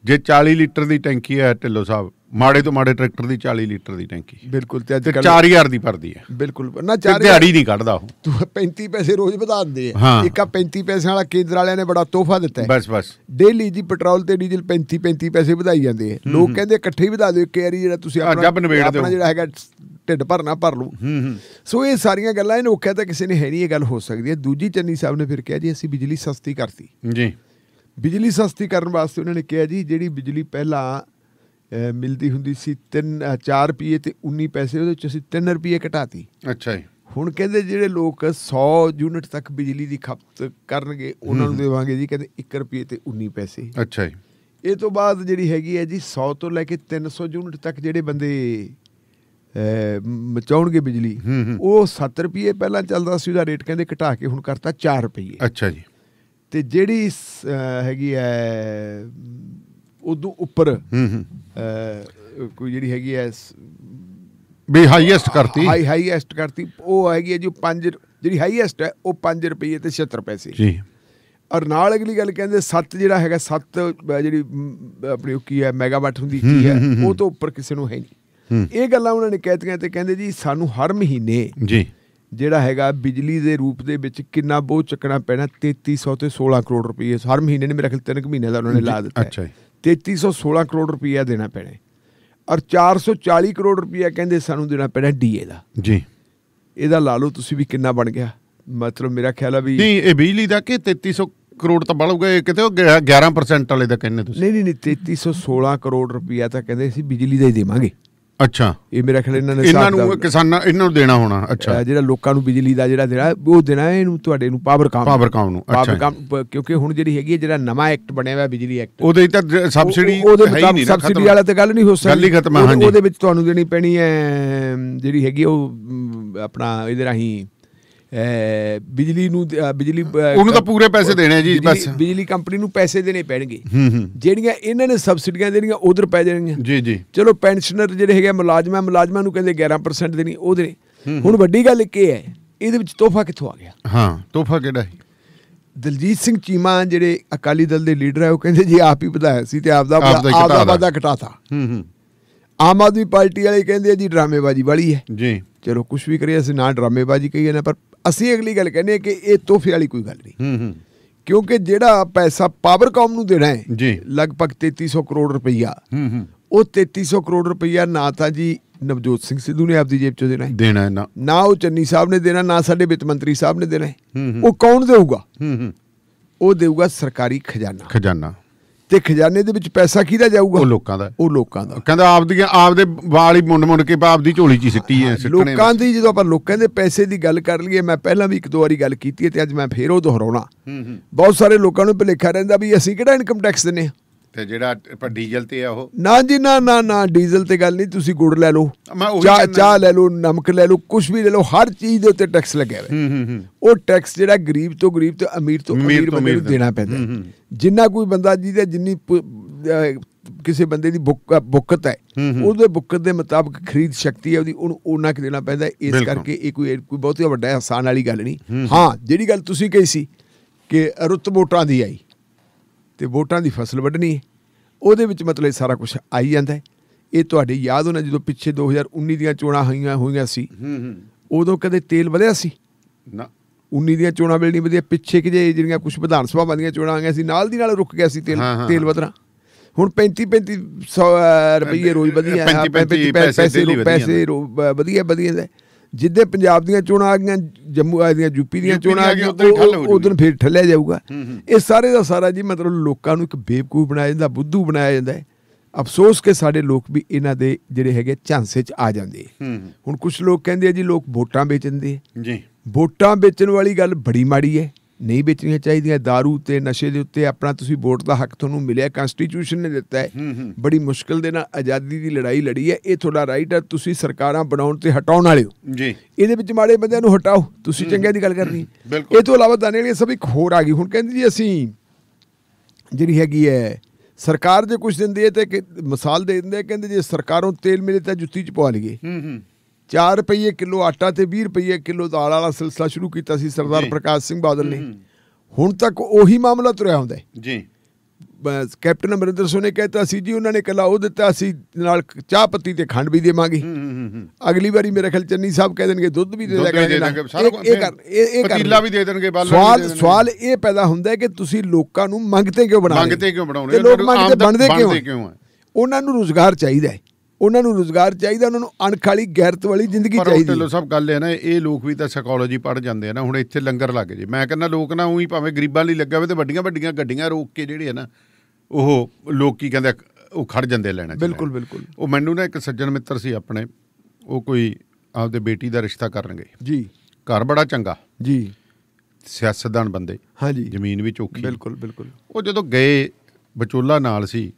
ਜੇ 40 ਲੀਟਰ ਦੀ ਟੈਂਕੀ ਹੈ ਢਿੱਲੋਂ ਸਾਹਿਬ, ਮਾੜੇ ਤੋਂ ਮਾੜੇ ਟਰੈਕਟਰ ਦੀ 40 ਲੀਟਰ ਦੀ ਟੈਂਕੀ ਬਿਲਕੁਲ, ਤੇ 4,000 ਦੀ ਭਰਦੀ ਹੈ ਬਿਲਕੁਲ ਨਾ, ਦਿਹਾੜੀ ਨਹੀਂ ਕੱਢਦਾ ਉਹ। 35 ਪੈਸੇ ਰੋਜ਼ ਵਧਾ ਦਿੰਦੇ ਆ। ਇੱਕ ਆ 35 ਪੈਸੇ ਵਾਲਾ ਕੇਂਦਰ ਵਾਲਿਆਂ ਨੇ ਬੜਾ ਤੋਹਫਾ ਦਿੱਤਾ ਹੈ। ਬਸ ਡੇਲੀ ਜੀ ਪੈਟਰੋਲ ਤੇ ਡੀਜ਼ਲ 35 ਪੈਸੇ ਵਧਾਈ ਜਾਂਦੇ ਆ। ਲੋਕ ਕਹਿੰਦੇ ਇਕੱਠੇ ਹੀ ਵਧਾ ਦਿਓ, ਇੱਕ ਵਾਰੀ ਜਿਹੜਾ ਤੁਸੀਂ ਆਪਣਾ ਜਿਹੜਾ ਹੈਗਾ ਢਿੱਡ ਭਰਨਾ ਭਰ ਲਓ। ਸੋ ਇਹ ਸਾਰੀਆਂ ਗੱਲਾਂ ਇਹਨੂੰ ਔਖਿਆ ਤਾਂ ਕਿਸੇ ਨੇ ਹੈ ਨਹੀਂ, ਇਹ ਗੱਲ ਹੋ ਸਕਦੀ ਹੈ। ਦੂਜੀ ਚੰਨੀ ਸਾਹਿਬ ਨੇ ਫਿਰ ਕਿਹਾ ਜੀ ਅਸੀਂ ਬਿਜਲੀ ਸਸਤੀ ਕਰਤੀ ਜੀ। ਬਿਜਲੀ ਸਸਤੀ ਕਰਨ ਵਾਸਤੇ ਉਹਨਾਂ ਨੇ ਕਿਹਾ ਜੀ ਜਿਹੜੀ ਬਿਜਲੀ ਪਹਿਲਾਂ ਮਿਲਦੀ ਹੁੰਦੀ ਸੀ 4 ਰੁਪਏ ਤੇ 19 ਪੈਸੇ, ਉਹਦੇ ਵਿੱਚ ਅਸੀਂ 3 ਰੁਪਏ ਘਟਾਤੀ। ਅੱਛਾ ਜੀ। ਹੁਣ ਕਹਿੰਦੇ ਜਿਹੜੇ ਲੋਕ 100 ਯੂਨਿਟ ਤੱਕ ਬਿਜਲੀ ਦੀ ਖਪਤ ਕਰਨਗੇ ਉਹਨਾਂ ਨੂੰ ਦੇਵਾਂਗੇ ਜੀ ਕਹਿੰਦੇ 1 ਰੁਪਏ ਤੇ 19 ਪੈਸੇ। ਅੱਛਾ ਜੀ। ਇਹ ਤੋਂ ਬਾਅਦ ਜਿਹੜੀ ਹੈਗੀ ਹੈ ਜੀ 100 ਤੋਂ ਲੈ ਕੇ 300 ਯੂਨਿਟ ਤੱਕ ਜਿਹੜੇ ਬੰਦੇ ਮਚਾਉਣਗੇ ਬਿਜਲੀ, ਉਹ 7 ਰੁਪਏ ਪਹਿਲਾਂ ਚੱਲਦਾ ਸੀ ਉਹਦਾ ਰੇਟ, ਕਹਿੰਦੇ ਘਟਾ ਕੇ ਹੁਣ ਕਰਤਾ 4 ਰੁਪਏ। ਅੱਛਾ ਜੀ। ਤੇ ਜਿਹੜੀ ਹੈਗੀ ਹੈ ਉਦੋਂ ਉੱਪਰ ਕੋਈ ਜਿਹੜੀ ਹੈਗੀ ਹੈ ਵੀ ਹਾਈਐਸਟ ਕਰਤੀ, ਉਹ ਹੈਗੀ ਹੈ ਜੀ 5, ਜਿਹੜੀ ਹਾਈਐਸਟ ਹੈ ਉਹ 5 ਰੁਪਏ ਤੇ 76 ਪੈਸੇ ਜੀ। ਔਰ ਨਾਲ ਅਗਲੀ ਗੱਲ ਕਹਿੰਦੇ 7 ਜਿਹੜਾ ਹੈਗਾ 7 ਜਿਹੜੀ ਆਪਣੀ ਕੀ ਹੈ ਮੈਗਾਵਾਟ ਹੁੰਦੀ ਕੀ ਹੈ, ਉਹ ਤੋਂ ਉੱਪਰ ਕਿਸੇ ਨੂੰ ਹੈ ਨਹੀਂ। ਇਹ ਗੱਲਾਂ ਉਹਨਾਂ ਨੇ ਕਹਿਤੀਆਂ ਤੇ ਕਹਿੰਦੇ ਜੀ ਸਾਨੂੰ ਹਰ ਮਹੀਨੇ ਜੀ ਜਿਹੜਾ ਹੈਗਾ ਬਿਜਲੀ ਦੇ ਰੂਪ ਦੇ ਵਿੱਚ ਕਿੰਨਾ ਬੋਝ ਚੱਕਣਾ ਪੈਣਾ, 3300 ਤੇ 16 ਕਰੋੜ ਰੁਪਏ ਹਰ ਮਹੀਨੇ ਨੇ। ਮੇਰੇ ਖਿਆਲ 3 ਮਹੀਨੇ ਦਾ ਉਹਨਾਂ ਨੇ ਲਾ ਦਿੱਤਾ। 3316 ਕਰੋੜ ਰੁਪਇਆ ਦੇਣਾ ਪੈਣਾ, ਔਰ 440 ਕਰੋੜ ਰੁਪਇਆ ਕਹਿੰਦੇ ਸਾਨੂੰ ਦੇਣਾ ਪੈਣਾ ਡੀਏ ਦਾ ਜੀ। ਇਹਦਾ ਲਾ ਲਓ ਤੁਸੀਂ ਵੀ ਕਿੰਨਾ ਬਣ ਗਿਆ। ਮਤਲਬ ਮੇਰਾ ਖਿਆਲ ਆ ਵੀ ਇਹ ਬਿਜਲੀ ਦਾ ਕਿ 3300 ਕਰੋੜ ਤਾਂ ਬਣੂਗਾ, ਕਿਤੇ ਉਹ 11% ਵਾਲੇ ਦਾ ਕਹਿੰਦੇ ਤੁਸੀਂ? ਨਹੀਂ 3316 ਕਰੋੜ ਰੁਪਇਆ ਤਾਂ ਕਹਿੰਦੇ ਅਸੀਂ ਬਿਜਲੀ ਦਾ ਹੀ ਦੇਵਾਂਗੇ। ਅੱਛਾ, ਇਹ ਮੇਰਾ ਖਿਆਲ ਇਹਨਾਂ ਨੇ ਕਿਸਾਨਾਂ ਇਹਨਾਂ ਨੂੰ ਦੇਣਾ ਹੋਣਾ। ਅੱਛਾ, ਜਿਹੜਾ ਲੋਕਾਂ ਨੂੰ ਬਿਜਲੀ ਦਾ ਜਿਹੜਾ ਦੇਣਾ ਉਹ ਦੇਣਾ ਇਹਨੂੰ ਤੁਹਾਡੇ ਨੂੰ ਪਾਵਰਕਾਮ ਨੂੰ। ਕਿਉਂਕਿ ਹੁਣ ਜਿਹੜੀ ਹੈਗੀ ਜਿਹੜਾ ਨਵਾਂ ਐਕਟ ਬਣਿਆ ਹੋਇਆ ਬਿਜਲੀ ਐਕਟ, ਉਹਦੇ ਤਾਂ ਸਬਸਿਡੀ ਸਬਸਿਡੀ ਵਾਲਾ ਤਾਂ ਗੱਲ ਨਹੀਂ ਹੋ ਸਕਦੀ, ਉਹਦੇ ਵਿੱਚ ਤੁਹਾਨੂੰ ਦੇਣੀ ਪੈਣੀ ਹੈ ਜਿਹੜੀ ਹੈਗੀ ਉਹ ਆਪਣਾ ਇਹਦੇ ਰਾਹੀਂ ਬਿਜਲੀ ਨੂੰ ਉਹਨੂੰ ਤਾਂ ਪੂਰੇ ਪੈਸੇ ਦੇਣੇ ਜੀ, ਬਸ ਬਿਜਲੀ ਕੰਪਨੀ ਨੂੰ ਪੈਸੇ ਦੇਣੇ ਪੈਣਗੇ। ਜਿਹੜੀਆਂ ਇਹਨਾਂ ਨੇ ਸਬਸਿਡੀਆਂ ਦੇਣੀਆਂ ਉਧਰ ਪੈ ਜਾਣਗੀਆਂ ਜੀ। ਚਲੋ ਪੈਨਸ਼ਨਰ ਜਿਹੜੇ ਹੈਗੇ ਮੁਲਾਜ਼ਮਾਂ ਨੂੰ ਕਹਿੰਦੇ 11% ਦੇਣੀ ਉਹ ਦੇਣੇ। ਹੁਣ ਵੱਡੀ ਗੱਲ ਇੱਕ ਇਹ ਹੈ, ਇਹਦੇ ਵਿੱਚ ਤੋਹਫਾ ਕਿੱਥੋਂ ਆ ਗਿਆ? ਹਾਂ, ਤੋਹਫਾ ਕਿਹੜਾ ਹੈ? ਦਲਜੀਤ ਸਿੰਘ ਚੀਮਾ ਜਿਹੜੇ ਅਕਾਲੀ ਦਲ ਦੇ ਲੀਡਰ ਹੈ ਉਹ ਕਹਿੰਦੇ ਜੀ ਆਪ ਹੀ ਵਧਾਇਆ ਸੀ ਤੇ ਆਪਦਾ ਵਾਅਦਾ ਘਟਾਤਾ। ਆਮ ਆਦਮੀ ਪਾਰਟੀ ਵਾਲੇ ਕਹਿੰਦੇ ਜੀ ਡਰਾਮੇਬਾਜ਼ੀ ਵਾਲੀ ਹੈ ਜੀ। ਚਲੋ ਕੁਛ ਵੀ ਕਰੀਏ, ਅਸੀਂ ਨਾ ਡਰਾਮੇਬਾਜ਼ੀ ਕਹੀਏ ਨਾ, ਪਰ ਅਸੀਂ ਅਗਲੀ ਗੱਲ ਕਹਿੰਦੇ ਕਿ ਇਹ ਤੋਹਫੇ ਵਾਲੀ ਕੋਈ ਗੱਲ ਨਹੀਂ, ਕਿਉਂਕਿ ਜਿਹੜਾ ਪੈਸਾ ਪਾਵਰਕਾਮ ਨੂੰ ਦੇਣਾ ਹੈ ਜੀ ਲਗਭਗ 3300 ਕਰੋੜ ਰੁਪਈਆ, ਉਹ 3300 ਕਰੋੜ ਰੁਪਈਆ ਨਾ ਤਾਂ ਜੀ ਨਵਜੋਤ ਸਿੰਘ ਸਿੱਧੂ ਨੇ ਆਪਦੀ ਜੇਬ ਚੋਂ ਦੇਣਾ ਨਾ ਉਹ ਚੰਨੀ ਸਾਹਿਬ ਨੇ ਦੇਣਾ, ਨਾ ਸਾਡੇ ਵਿੱਤ ਮੰਤਰੀ ਸਾਹਿਬ ਨੇ ਦੇਣਾ। ਉਹ ਕੌਣ ਦੇਊਗਾ? ਉਹ ਦੇਊਗਾ ਸਰਕਾਰੀ ਖਜ਼ਾਨਾ। ਤੇ ਖਜ਼ਾਨੇ ਦੇ ਵਿੱਚ ਪੈਸਾ ਕਿਹਦਾ ਜਾਊਗਾ? ਉਹ ਲੋਕਾਂ ਦਾ। ਕਹਿੰਦਾ ਆਪਦੇ ਵਾਲ ਹੀ ਮੁੰਡ ਕੇ ਆਪਦੀ ਝੋਲੀ 'ਚ ਸਿੱਟੀ ਹੈ ਲੋਕਾਂ ਦੀ। ਜਦੋਂ ਆਪਾਂ ਲੋਕਾਂ ਦੇ ਪੈਸੇ ਦੀ ਗੱਲ ਕਰ ਲਈਏ, ਮੈਂ ਪਹਿਲਾਂ ਵੀ 1-2 ਵਾਰੀ ਗੱਲ ਕੀਤੀ ਹੈ ਤੇ ਅੱਜ ਮੈਂ ਫੇਰ ਉਹ ਦੁਹਰਾਉਣਾ। ਬਹੁਤ ਸਾਰੇ ਲੋਕਾਂ ਨੂੰ ਭੁਲੇਖਾ ਰਹਿੰਦਾ ਵੀ ਅਸੀਂ ਕਿਹੜਾ ਇਨਕਮ ਟੈਕਸ ਦਿੰਦੇ ਹਾਂ, ਤੇ ਜਿਹੜਾ ਡੀਜ਼ਲ ਤੇ ਆ ਉਹ ਨਾ ਜੀ ਨਾ ਡੀਜ਼ਲ ਤੇ ਗੱਲ ਨਹੀਂ। ਤੁਸੀਂ ਗੁੜ ਲੈ ਲਓ, ਚਾਹ ਲੈ ਲਓ, ਨਮਕ ਲੈ ਲਓ, ਕੁਛ ਵੀ ਲੈ ਲਓ, ਹਰ ਚੀਜ਼ ਦੇ ਉੱਤੇ ਟੈਕਸ ਲੱਗਿਆ ਹੋਇਆ। ਉਹ ਟੈਕਸ ਜਿਹੜਾ ਗਰੀਬ ਤੋਂ ਤੇ ਅਮੀਰ ਤੋਂ ਅਮੀਰ ਬੰਦੇ ਨੂੰ ਦੇਣਾ ਪੈਂਦਾ। ਜਿੰਨਾ ਕੋਈ ਬੰਦਾ ਜਿਹਦੇ ਜਿੰਨੀ ਕਿਸੇ ਬੰਦੇ ਦੀ ਬੁੱਕਤ ਹੈ, ਉਹਦੇ ਬੁੱਕਤ ਦੇ ਮੁਤਾਬਕ ਖਰੀਦ ਸ਼ਕਤੀ ਹੈ ਉਹਦੀ, ਉਹਨੂੰ ਓਨਾ ਕੁ ਦੇਣਾ ਪੈਂਦਾ। ਇਸ ਕਰਕੇ ਇਹ ਕੋਈ ਬਹੁਤੀ ਵੱਡਾ ਆਸਾਨ ਵਾਲੀ ਗੱਲ ਨਹੀਂ। ਹਾਂ, ਜਿਹੜੀ ਗੱਲ ਤੁਸੀਂ ਕਹੀ ਸੀ ਕਿ ਰੁੱਤ ਵੋਟਾਂ ਦੀ ਆਈ ਤੇ ਵੋਟਾਂ ਦੀ ਫਸਲ ਵੱਢਣੀ ਹੈ, ਉਹਦੇ ਵਿੱਚ ਮਤਲਬ ਸਾਰਾ ਕੁਛ ਆਈ ਜਾਂਦਾ ਹੈ। ਇਹ ਤੁਹਾਡੇ ਯਾਦ ਹੋਣਾ ਜਦੋਂ ਪਿੱਛੇ 2019 ਦੀਆਂ ਚੋਣਾਂ ਹੋਈਆਂ ਸੀ, ਉਦੋਂ ਕਦੇ ਤੇਲ ਵਧਿਆ ਸੀ ਨਾ? 19 ਦੀਆਂ ਚੋਣਾਂ ਵੇਲੇ ਨਹੀਂ ਵਧਿਆ। ਪਿੱਛੇ ਕਿ ਜਿਹੜੀਆਂ ਕੁਛ ਵਿਧਾਨ ਸਭਾ ਦੀਆਂ ਚੋਣਾਂ ਆਈਆਂ ਸੀ, ਨਾਲ ਦੀ ਨਾਲ ਰੁਕ ਗਿਆ ਸੀ ਤੇਲ ਵਧਣਾ। ਹੁਣ 3500 ਰੁਪਈਏ ਰੋਜ਼ ਵਧੀਆ, ਪੈਸੇ ਵਧੀਆ। ਜਿੱਦੇ ਪੰਜਾਬ ਦੀਆਂ ਚੋਣਾਂ ਆ ਗਈਆਂ, ਜੰਮੂ ਦੀਆਂ ਯੂਪੀ ਦੀਆਂ ਚੋਣਾਂ ਆ ਗਈਆਂ, ਉਦੋਂ ਫਿਰ ਠੱਲਿਆ ਜਾਊਗਾ। ਇਹ ਸਾਰੇ ਦਾ ਸਾਰਾ ਜੀ ਮਤਲਬ ਲੋਕਾਂ ਨੂੰ ਇੱਕ ਬੇਵਕੂਫ ਬਣਾਇਆ ਜਾਂਦਾ, ਬੁੱਧੂ ਬਣਾਇਆ ਜਾਂਦਾ ਹੈ। ਅਫਸੋਸ ਕਿ ਸਾਡੇ ਲੋਕ ਵੀ ਇਹਨਾਂ ਦੇ ਜਿਹੜੇ ਹੈਗੇ ਝਾਂਸੇ 'ਚ ਆ ਜਾਂਦੇ। ਹੁਣ ਕੁਛ ਲੋਕ ਕਹਿੰਦੇ ਆ ਜੀ ਲੋਕ ਵੋਟਾਂ ਵੇਚ ਦਿੰਦੇ ਜੀ। ਵੋਟਾਂ ਵੇਚਣ ਵਾਲੀ ਗੱਲ ਬੜੀ ਮਾੜੀ ਹੈ, ਨਹੀਂ ਵੇਚਣੀਆਂ ਚਾਹੀਦੀਆਂ। ਦਾਰੂ ਤੇ ਨਸ਼ੇ ਦੇ ਉੱਤੇ ਆਪਣਾ ਤੁਸੀਂ ਵੋਟ ਦਾ ਹੱਕ ਤੁਹਾਨੂੰ ਮਿਲਿਆ, ਕਨਸਟੀਟਿਊਸ਼ਨ ਨੇ ਦਿੱਤਾ ਹੈ। ਬੜੀ ਮੁਸ਼ਕਿਲ ਦੇ ਨਾਲ ਆਜ਼ਾਦੀ ਦੀ ਲੜਾਈ ਲੜੀ ਹੈ, ਇਹ ਤੁਹਾਡਾ ਰਾਈਟ ਹੈ। ਤੁਸੀਂ ਸਰਕਾਰਾਂ ਬਣਾਉਣ ਤੇ ਹਟਾਉਣ ਵਾਲੇ ਹੋ ਜੀ, ਇਹਦੇ ਵਿੱਚ ਮਾੜੇ ਬੰਦਿਆਂ ਨੂੰ ਹਟਾਓ, ਤੁਸੀਂ ਚੰਗਿਆਂ ਦੀ ਗੱਲ ਕਰਨੀ। ਇਹ ਤੋਂ ਇਲਾਵਾ ਦਾਣੇ ਵਾਲੀ ਸਭ ਇੱਕ ਹੋਰ ਆ ਗਈ। ਹੁਣ ਕਹਿੰਦੇ ਜੀ ਅਸੀਂ ਜਿਹੜੀ ਹੈਗੀ ਹੈ ਸਰਕਾਰ ਜੇ ਕੁਛ ਦਿੰਦੀ ਹੈ ਤੇ ਮਿਸਾਲ ਦੇ ਦਿੰਦੇ, ਕਹਿੰਦੇ ਜੇ ਸਰਕਾਰੋਂ ਤੇਲ ਮਿਲੇ ਤਾਂ ਜੁੱਤੀ 'ਚ ਪਵਾ ਲਈਏ। 4 ਰੁਪਈਏ ਕਿਲੋ ਆਟਾ ਤੇ 20 ਰੁਪਈਏ ਕਿਲੋ ਦਾਲ ਵਾਲਾ ਸਿਲਸਿਲਾ ਸ਼ੁਰੂ ਕੀਤਾ ਸੀ ਸਰਦਾਰ ਪ੍ਰਕਾਸ਼ ਸਿੰਘ ਬਾਦਲ ਨੇ। ਹੁਣ ਤੱਕ ਉਹੀ ਮਾਮਲਾ ਤੁਰਿਆ ਹੁੰਦਾ ਜੀ। ਕੈਪਟਨ ਅਮਰਿੰਦਰ ਸਿੰਘ ਨੇ ਕਹਿਤਾ ਸੀ ਜੀ, ਉਹਨਾਂ ਨੇ ਇਕੱਲਾ ਉਹ ਦਿੱਤਾ, ਅਸੀਂ ਨਾਲ ਚਾਹ ਪੱਤੀ ਤੇ ਖੰਡ ਵੀ ਦੇਵਾਂਗੇ। ਅਗਲੀ ਵਾਰੀ ਮੇਰੇ ਖਿਆਲ ਚੰਨੀ ਸਾਹਿਬ ਕਹਿ ਦੇਣਗੇ ਦੁੱਧ ਵੀ ਦੇ ਦੇਣਗੇ, ਸਵਾਲ ਇਹ ਪੈਦਾ ਹੁੰਦਾ ਕਿ ਤੁਸੀਂ ਲੋਕਾਂ ਨੂੰ ਮੰਗਤੇ ਕਿਉਂ ਬਣਾਉਂਦੇ? ਲੋਕ ਮੰਗਤੇ ਬਣਦੇ ਕਿਉਂ? ਉਹਨਾਂ ਨੂੰ ਰੁਜ਼ਗਾਰ ਚਾਹੀਦਾ, ਉਹਨਾਂ ਨੂੰ ਅਣਖ ਵਾਲੀ ਗੈਰਤ ਵਾਲੀ ਜ਼ਿੰਦਗੀ ਚਾਹੀਦੀ। ਢਿੱਲੋਂ ਸਾਹਿਬ ਗੱਲ ਹੈ ਨਾ, ਇਹ ਲੋਕ ਵੀ ਤਾਂ ਸਾਈਕੋਲੋਜੀ ਪੜ੍ਹ ਜਾਂਦੇ ਆ ਨਾ। ਹੁਣ ਇੱਥੇ ਲੰਗਰ ਲੱਗ ਜੇ, ਮੈਂ ਕਹਿੰਦਾ ਲੋਕ ਨਾ ਉਹੀ ਭਾਵੇਂ ਗਰੀਬਾਂ ਲਈ ਲੱਗਾ ਹੋਵੇ ਤੇ ਵੱਡੀਆਂ ਗੱਡੀਆਂ ਰੋਕ ਕੇ ਜਿਹੜੇ ਆ ਨਾ, ਉਹ ਲੋਕ ਕੀ ਕਹਿੰਦੇ ਉਹ ਖੜ ਜਾਂਦੇ ਲੈਣਾ। ਬਿਲਕੁਲ। ਉਹ ਮੈਨੂੰ ਨਾ ਇੱਕ ਸੱਜਣ ਮਿੱਤਰ ਸੀ ਆਪਣੇ, ਉਹ ਕੋਈ ਆਪਦੇ ਬੇਟੀ ਦਾ ਰਿਸ਼ਤਾ ਕਰਨਗੇ ਜੀ, ਘਰ ਬੜਾ ਚੰਗਾ ਜੀ, ਸਿਆਸਤਦਾਨ ਬੰਦੇ, ਹਾਂਜੀ, ਜ਼ਮੀਨ ਵੀ ਚੌਖੀ। ਬਿਲਕੁਲ। ਉਹ ਜਦੋਂ ਗਏ, ਵਿਚੋਲਾ ਨਾਲ ਸੀ,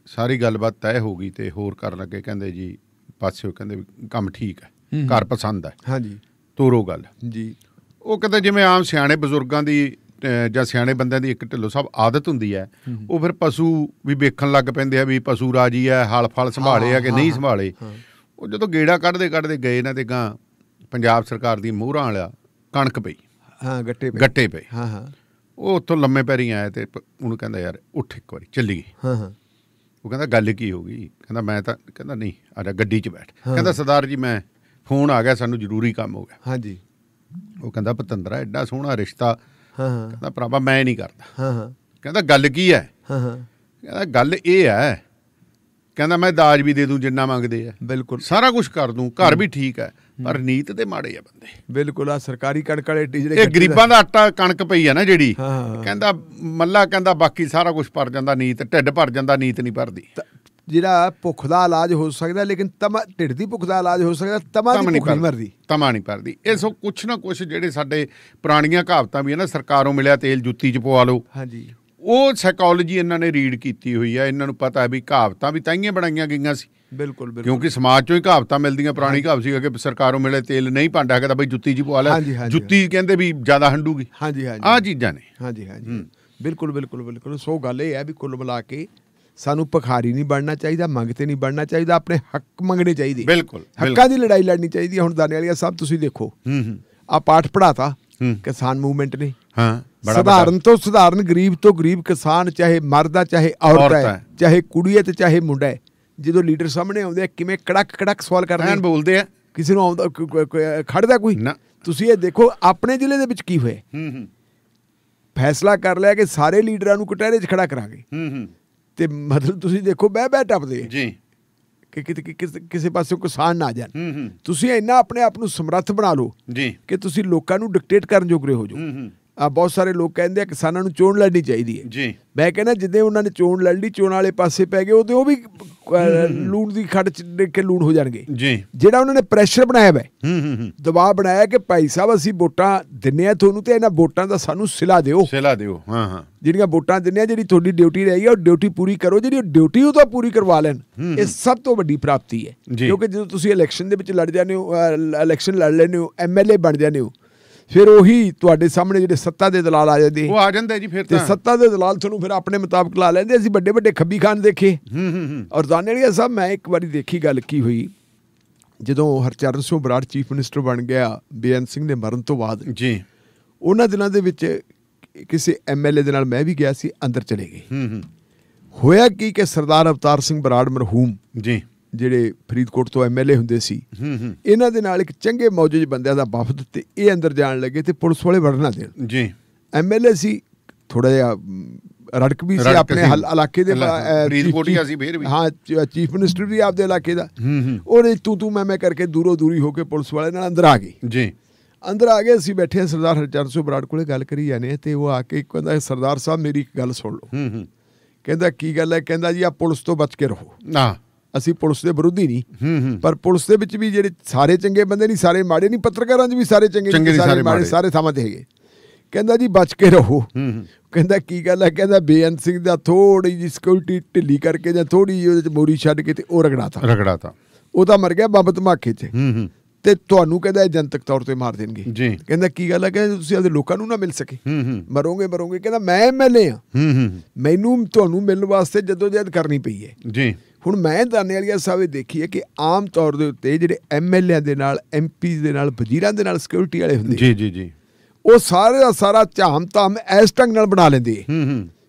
ਸਾਰੀ ਗੱਲਬਾਤ ਤੈਅ ਹੋ ਗਈ ਤੇ ਹੋਰ ਕਰਨ ਲੱਗੇ। ਕਹਿੰਦੇ ਜੀ ਪਾਸਿਓ, ਕਹਿੰਦੇ ਕੰਮ ਠੀਕ ਹੈ, ਘਰ ਪਸੰਦ ਹੈ, ਹਾਂਜੀ, ਤੋਰੋ ਗੱਲ ਜੀ। ਉਹ ਕਹਿੰਦੇ ਜਿਵੇਂ ਆਮ ਸਿਆਣੇ ਬਜ਼ੁਰਗਾਂ ਦੀ ਜਾਂ ਸਿਆਣੇ ਬੰਦਿਆਂ ਦੀ ਇੱਕ ਢਿੱਲੋਂ ਸਾਹਿਬ ਆਦਤ ਹੁੰਦੀ ਹੈ, ਉਹ ਫਿਰ ਪਸ਼ੂ ਵੀ ਵੇਖਣ ਲੱਗ ਪੈਂਦੇ ਆ ਵੀ ਪਸ਼ੂ ਰਾਜੀ ਹੈ, ਹਲ ਫਲ ਸੰਭਾਲੇ ਆ ਕਿ ਨਹੀਂ ਸੰਭਾਲੇ। ਉਹ ਜਦੋਂ ਗੇੜਾ ਕੱਢਦੇ ਗਏ ਨਾ ਤੇ ਗਾਂ ਪੰਜਾਬ ਸਰਕਾਰ ਦੀ ਮੋਹਰਾਂ ਵਾਲਾ ਕਣਕ ਪਈ, ਗੱਟੇ ਪਏ। ਉਹ ਉੱਥੋਂ ਲੰਮੇ ਪੈਰੀ ਆਇਆ ਤੇ ਉਹਨੂੰ ਕਹਿੰਦਾ ਯਾਰ ਉੱਠ ਇੱਕ ਵਾਰੀ ਚੱਲੀਏ। ਉਹ ਕਹਿੰਦਾ ਗੱਲ ਕੀ ਹੋ ਗਈ? ਕਹਿੰਦਾ ਮੈਂ ਤਾਂ, ਕਹਿੰਦਾ ਨਹੀਂ ਆ ਜਾ ਗੱਡੀ 'ਚ ਬੈਠ। ਕਹਿੰਦਾ ਸਰਦਾਰ ਜੀ ਮੈਂ ਫੋਨ ਆ ਗਿਆ, ਸਾਨੂੰ ਜ਼ਰੂਰੀ ਕੰਮ ਹੋ ਗਿਆ। ਹਾਂਜੀ। ਉਹ ਕਹਿੰਦਾ ਪਤੰਦਰਾ ਐਡਾ ਸੋਹਣਾ ਰਿਸ਼ਤਾ, ਕਹਿੰਦਾ ਭਰਾਵਾ ਮੈਂ ਨਹੀਂ ਕਰਦਾ। ਕਹਿੰਦਾ ਗੱਲ ਕੀ ਹੈ? ਕਹਿੰਦਾ ਗੱਲ ਇਹ ਹੈ, ਕਹਿੰਦਾ ਮੈਂ ਦਾਜ ਵੀ ਦੇ ਦੂੰ ਜਿੰਨਾ ਮੰਗਦੇ ਆ, ਬਿਲਕੁਲ ਸਾਰਾ ਕੁਛ ਕਰ ਦੂੰ, ਘਰ ਵੀ ਠੀਕ ਹੈ, ਪਰ ਨੀਤ ਤੇ ਮਾੜੇ ਆ ਬੰਦੇ। ਬਿਲਕੁਲ। ਆ ਸਰਕਾਰੀ ਕਣਕ ਵਾਲੇ ਇਹ ਗਰੀਬਾਂ ਦਾ ਆਟਾ ਕਣਕ ਪਈ ਆ ਨਾ ਜਿਹੜੀ, ਕਹਿੰਦਾ ਮੱਲਾ ਕਹਿੰਦਾ ਬਾਕੀ ਸਾਰਾ ਕੁਛ ਭਰ ਜਾਂਦਾ, ਨੀਤ ਢਿੱਡ ਭਰ ਜਾਂਦਾ, ਨੀਤ ਨਹੀਂ ਭਰਦੀ। ਜਿਹੜਾ ਭੁੱਖ ਦਾ ਇਲਾਜ ਹੋ ਸਕਦਾ, ਲੇਕਿਨ ਢਿੱਡ ਦੀ ਭੁੱਖ ਦਾ ਇਲਾਜ ਹੋ ਸਕਦਾ, ਤਮਾ ਦੀ ਭੁੱਖ ਨਹੀਂ ਮਰਦੀ। ਤਮਾ ਨਹੀਂ ਭਰਦੀ। ਇਹ ਸੋ ਕੁਛ ਨਾ ਕੁਛ ਜਿਹੜੇ ਸਾਡੇ ਪੁਰਾਣੀਆਂ ਕਹਾਵਤਾਂ ਵੀ ਹੈ ਨਾ, ਸਰਕਾਰੋਂ ਮਿਲਿਆ ਤੇਲ ਜੁੱਤੀ 'ਚ ਪਵਾ ਲਓ, ਹਾਂਜੀ, ਉਹ ਸਾਈਕੋਲੋਜੀ ਇਹਨਾਂ ਨੇ ਰੀਡ ਕੀਤੀ ਹੋਈ ਹੈ। ਇਹਨਾਂ ਨੂੰ ਪਤਾ ਹੈ ਵੀ ਕਹਾਵਤਾਂ ਵੀ ਤਾਂਹੀਆਂ ਬਣਾਈਆਂ ਗਈਆਂ ਸੀ। ਬਿਲਕੁਲ ਬਿਲਕੁਲ, ਕਿਉਂਕਿ ਸਮਾਜ 'ਚੋਂ ਹੀ ਕਹਾਵਤਾਂ ਮਿਲਦੀਆਂ। ਪੁਰਾਣੀ ਕਹਾਵਤ ਸੀ ਕਿ ਸਰਕਾਰੋਂ ਮਿਲੇ ਤੇਲ ਨਹੀਂ ਭਾਂਡਾ ਹੈਗਾ, ਬਈ ਜੁੱਤੀ 'ਚ ਪਵਾ ਲੈ, ਜੁੱਤੀ ਕਹਿੰਦੇ ਵੀ ਜ਼ਿਆਦਾ ਹੰਡੂਗੀ। ਹਾਂਜੀ ਹਾਂਜੀ, ਆਹ ਚੀਜ਼ਾਂ ਨੇ। ਹਾਂਜੀ ਹਾਂਜੀ, ਬਿਲਕੁਲ ਬਿਲਕੁਲ ਬਿਲਕੁਲ। ਸੋ ਗੱਲ ਇਹ ਹੈ ਵੀ ਕੁੱਲ ਮਿਲਾ ਕੇ ਸਾਨੂੰ ਭਿਖਾਰੀ ਨਹੀਂ ਬਣਨਾ ਚਾਹੀਦਾ, ਮੰਗਤੇ ਨਹੀਂ ਬਣਨਾ ਚਾਹੀਦਾ, ਆਪਣੇ ਹੱਕ ਮੰਗਣੇ ਚਾਹੀਦੇ। ਬਿਲਕੁਲ, ਹੱਕਾਂ ਦੀ ਲੜਾਈ ਲੜਨੀ ਚਾਹੀਦੀ ਹੈ। ਹੁਣ ਦਾਨੇਵਾਲੀਆ ਸਾਹਿਬ ਤੁਸੀਂ ਦੇਖੋ, ਆ ਪਾਠ ਪੜ੍ਹਾਤਾ ਕਿਸਾਨ ਮੂਵਮੈਂਟ ਨੇ। ਹਾਂ, ਸਧਾਰਨ ਤੋਂ ਸਧਾਰਨ, ਗਰੀਬ ਤੋਂ ਗਰੀਬ ਕਿਸਾਨ, ਚਾਹੇ ਮਰਦ ਆ ਚਾਹੇ ਔਰਤ ਹੈ, ਚਾਹੇ ਕੁੜੀ ਹੈ ਤੇ ਚਾਹੇ ਮੁੰਡਾ ਹੈ, ਜਦੋਂ ਲੀਡਰ ਸਾਹਮਣੇ ਆਉਂਦੇ ਆ ਕਿਵੇਂ ਕੜਕ ਸਵਾਲ ਕਰਦੇ ਬੋਲਦੇ ਆ। ਕਿਸੇ ਨੂੰ ਆਉਂਦਾ ਖੜਦਾ ਕੋਈ? ਤੁਸੀਂ ਇਹ ਦੇਖੋ ਆਪਣੇ ਜ਼ਿਲ੍ਹੇ ਦੇ ਵਿੱਚ ਕੀ ਹੋਇਆ। ਫੈਸਲਾ ਕਰ ਲਿਆ ਕਿ ਸਾਰੇ ਲੀਡਰਾਂ ਨੂੰ ਕਟਹਿਰੇ 'ਚ ਖੜਾ ਕਰਾਂਗੇ, ਤੇ ਮਤਲਬ ਤੁਸੀਂ ਦੇਖੋ ਬਹਿ ਟੱਪਦੇ ਜੀ ਕਿ ਕਿਸੇ ਪਾਸੇ ਕਿਸਾਨ ਨਾ ਆ ਜਾਣ। ਤੁਸੀਂ ਇੰਨਾ ਆਪਣੇ ਆਪ ਨੂੰ ਸਮਰੱਥ ਬਣਾ ਲਓ ਜੀ ਕਿ ਤੁਸੀਂ ਲੋਕਾਂ ਨੂੰ ਡਿਕਟੇਟ ਕਰਨ ਜੋਗਰੇ ਹੋ ਜਾਓ। ਬਹੁਤ ਸਾਰੇ ਲੋਕ ਕਹਿੰਦੇ ਆ ਕਿਸਾਨਾਂ ਨੂੰ ਚੋਣ ਲੜਨੀ ਚਾਹੀਦੀ ਹੈ ਜੀ। ਮੈਂ ਕਹਿੰਦਾ ਜਿੱਦਾਂ ਉਹਨਾਂ ਨੇ ਚੋਣ ਲੜ ਲਈ, ਚੋਣ ਵਾਲੇ ਪਾਸੇ ਪੈ ਗਏ, ਉਹਦੇ ਉਹ ਵੀ ਲੂਣ ਦੀ ਖੱਡ 'ਚ ਡਿੱਗ ਕੇ ਲੂਣ ਹੋ ਜਾਣਗੇ ਜੀ। ਜਿਹੜਾ ਉਹਨਾਂ ਨੇ ਪ੍ਰੈਸ਼ਰ ਬਣਾਇਆ ਵਾ, ਦਬਾਅ ਬਣਾਇਆ ਕਿ ਭਾਈ ਸਾਹਿਬ ਅਸੀਂ ਵੋਟਾਂ ਦਿੰਨੇ ਆ ਤੁਹਾਨੂੰ, ਤੇ ਇਹਨਾਂ ਵੋਟਾਂ ਦਾ ਸਾਨੂੰ ਸਿਲਾ ਦਿਓ। ਜਿਹੜੀਆਂ ਵੋਟਾਂ ਦਿੰਨੇ ਆ, ਜਿਹੜੀ ਤੁਹਾਡੀ ਡਿਊਟੀ ਰਹੀ ਹੈ ਉਹ ਡਿਊਟੀ ਪੂਰੀ ਕਰੋ। ਜਿਹੜੀ ਡਿਊਟੀ ਉਹ ਤਾਂ ਪੂਰੀ ਕਰਵਾ ਲੈਣ, ਇਹ ਸਭ ਤੋਂ ਵੱਡੀ ਪ੍ਰਾਪਤੀ ਹੈ। ਕਿਉਂਕਿ ਜਦੋਂ ਤੁਸੀਂ ਇਲੈਕਸ਼ਨ ਦੇ ਵਿੱਚ ਲੜ ਜਾਂਦੇ ਹੋ, ਇਲੈਕਸ਼ਨ ਲੜ ਲੈਂਦੇ ਹੋ, MLA ਬਣ ਜਾਂਦੇ ਹੋ, ਫਿਰ ਉਹੀ ਤੁਹਾਡੇ ਸਾਹਮਣੇ ਜਿਹੜੇ ਸੱਤਾ ਦੇ ਦਲਾਲ ਆ ਜਾਂਦੇ, ਉਹ ਆ ਜਾਂਦੇ ਜੀ। ਫਿਰ ਤੇ ਸੱਤਾ ਦੇ ਦਲਾਲ ਤੁਹਾਨੂੰ ਫਿਰ ਆਪਣੇ ਮੁਤਾਬਕ ਲਾ ਲੈਂਦੇ। ਅਸੀਂ ਵੱਡੇ ਵੱਡੇ ਖੱਬੀ ਖਾਨ ਦੇਖੇ। ਔਰ ਦਾਨੇਵਾਲੀਆ ਸਾਹਿਬ, ਮੈਂ ਇੱਕ ਵਾਰੀ ਦੇਖੀ ਗੱਲ ਕੀ ਹੋਈ, ਜਦੋਂ ਹਰਚਰਨ ਸਿੰਘ ਬਰਾੜ ਚੀਫ ਮਿਨਿਸਟਰ ਬਣ ਗਿਆ ਬੇਅੰਤ ਸਿੰਘ ਦੇ ਮਰਨ ਤੋਂ ਬਾਅਦ ਜੀ, ਉਹਨਾਂ ਦਿਨਾਂ ਦੇ ਵਿੱਚ ਕਿਸੇ MLA ਦੇ ਨਾਲ ਮੈਂ ਵੀ ਗਿਆ ਸੀ, ਅੰਦਰ ਚਲੇ ਗਏ। ਹੋਇਆ ਕੀ ਕਿ ਸਰਦਾਰ ਅਵਤਾਰ ਸਿੰਘ ਬਰਾੜ ਮਰਹੂਮ ਜੀ, ਜਿਹੜੇ ਫਰੀਦਕੋਟ ਤੋਂ MLA ਹੁੰਦੇ ਸੀ, ਇਹਨਾਂ ਦੇ ਨਾਲ ਇੱਕ ਚੰਗੇ ਮੌਜੂਦ ਬੰਦਿਆਂ ਦਾ ਵਫਦ, ਤੇ ਇਹ ਅੰਦਰ ਜਾਣ ਲੱਗੇ ਤੇ ਪੁਲਿਸ ਵਾਲੇ ਵੜਨਾ ਦੇਣ ਜੀ। MLA ਸੀ, ਥੋੜਾ ਜਿਹਾ ਰੜਕ ਵੀ ਸੀ ਆਪਣੇ ਇਲਾਕੇ ਦੇ, ਹਾਂ ਚੀਫ ਮਿਨਿਸਟਰ ਵੀ ਆਪਦੇ ਇਲਾਕੇ ਦਾ। ਉਹਨੇ ਤੂੰ ਮੈਂ ਕਰਕੇ ਦੂਰੀ ਹੋ ਕੇ ਪੁਲਿਸ ਵਾਲੇ ਨਾਲ ਅੰਦਰ ਆ ਗਏ ਜੀ। ਅੰਦਰ ਆ ਗਏ, ਅਸੀਂ ਬੈਠੇ ਸਰਦਾਰ ਹਰਚਰਨ ਸਿੰਘ ਬਰਾੜ ਕੋਲੇ ਗੱਲ ਕਰੀ ਜਾਂਦੇ, ਤੇ ਉਹ ਆ ਕੇ ਕਹਿੰਦਾ ਸਰਦਾਰ ਸਾਹਿਬ ਮੇਰੀ ਇੱਕ ਗੱਲ ਸੁਣ ਲਓ। ਕਹਿੰਦਾ ਕੀ ਗੱਲ ਹੈ? ਕਹਿੰਦਾ ਜੀ ਆ ਪੁਲਿਸ ਤੋਂ ਬਚ ਕੇ ਰਹੋ। ਅਸੀਂ ਪੁਲਿਸ ਦੇ ਵਿਰੋਧੀ ਨਹੀਂ, ਪਰ ਪੁਲਿਸ ਦੇ ਵਿੱਚ ਵੀ ਜਿਹੜੇ ਸਾਰੇ ਚੰਗੇ ਬੰਦੇ ਨਹੀਂ, ਸਾਰੇ ਮਾੜੇ ਨਹੀਂ, ਪੱਤਰਕਾਰਾਂ 'ਚ ਵੀ ਸਾਰੇ ਚੰਗੇ ਸਾਰੇ ਮਾੜੇ, ਸਾਰੇ ਥਾਵਾਂ ਤੇ ਹੈਗੇ। ਕਹਿੰਦਾ ਜੀ ਬਚ ਕੇ ਰਹੋ। ਕਹਿੰਦਾ ਕੀ ਗੱਲ ਹੈ? ਕਹਿੰਦਾ ਬੇਅੰਤ ਸਿੰਘ ਦਾ ਥੋੜੀ ਜਿਹੀ ਸਿਕਿਉਰਿਟੀ ਢਿੱਲੀ ਕਰਕੇ ਜਾਂ ਥੋੜੀ ਜਿਹੀ ਉਹਦੇ 'ਚ ਮੋਰੀ ਛੱਡ ਕੇ ਤੇ ਉਹ ਰਗੜਾਤਾ, ਉਹ ਤਾਂ ਮਰ ਗਿਆ ਬੰਬ ਧਮਾਕੇ 'ਚ, ਤੇ ਤੁਹਾਨੂੰ ਕਹਿੰਦਾ ਜਨਤਕ ਤੌਰ ਤੇ ਮਾਰ ਦੇਣਗੇ ਜੀ। ਕਹਿੰਦਾ ਕੀ ਗੱਲ ਹੈ? ਕਹਿੰਦਾ ਤੁਸੀਂ ਆਪਦੇ ਲੋਕਾਂ ਨੂੰ ਨਾ ਮਿਲ ਸਕੇ, ਮਰੋਗੇ। ਕਹਿੰਦਾ ਮੈਂ MLA ਆ, ਮੈਨੂੰ ਤੁਹਾਨੂੰ ਮਿਲਣ ਵਾਸਤੇ ਜਦੋਜਹਿਦ ਕਰਨੀ ਪਈ ਹੈ ਜੀ। ਹੁਣ ਮੈਂ ਦਾਨੇਵਾਲੀਆ ਸਾਹਿਬ ਦੇਖੀ ਹੈ ਕਿ ਆਮ ਤੌਰ ਦੇ ਉੱਤੇ ਜਿਹੜੇ MLA ਦੇ ਨਾਲ, MP ਦੇ ਨਾਲ, ਵਜ਼ੀਰਾਂ ਦੇ ਨਾਲ ਸਿਕਿਉਰਿਟੀ ਵਾਲੇ ਹੁੰਦੇ ਜੀ, ਉਹ ਸਾਰੇ ਦਾ ਸਾਰਾ ਝਾਮ ਧਾਮ ਇਸ ਢੰਗ ਨਾਲ ਬਣਾ ਲੈਂਦੇ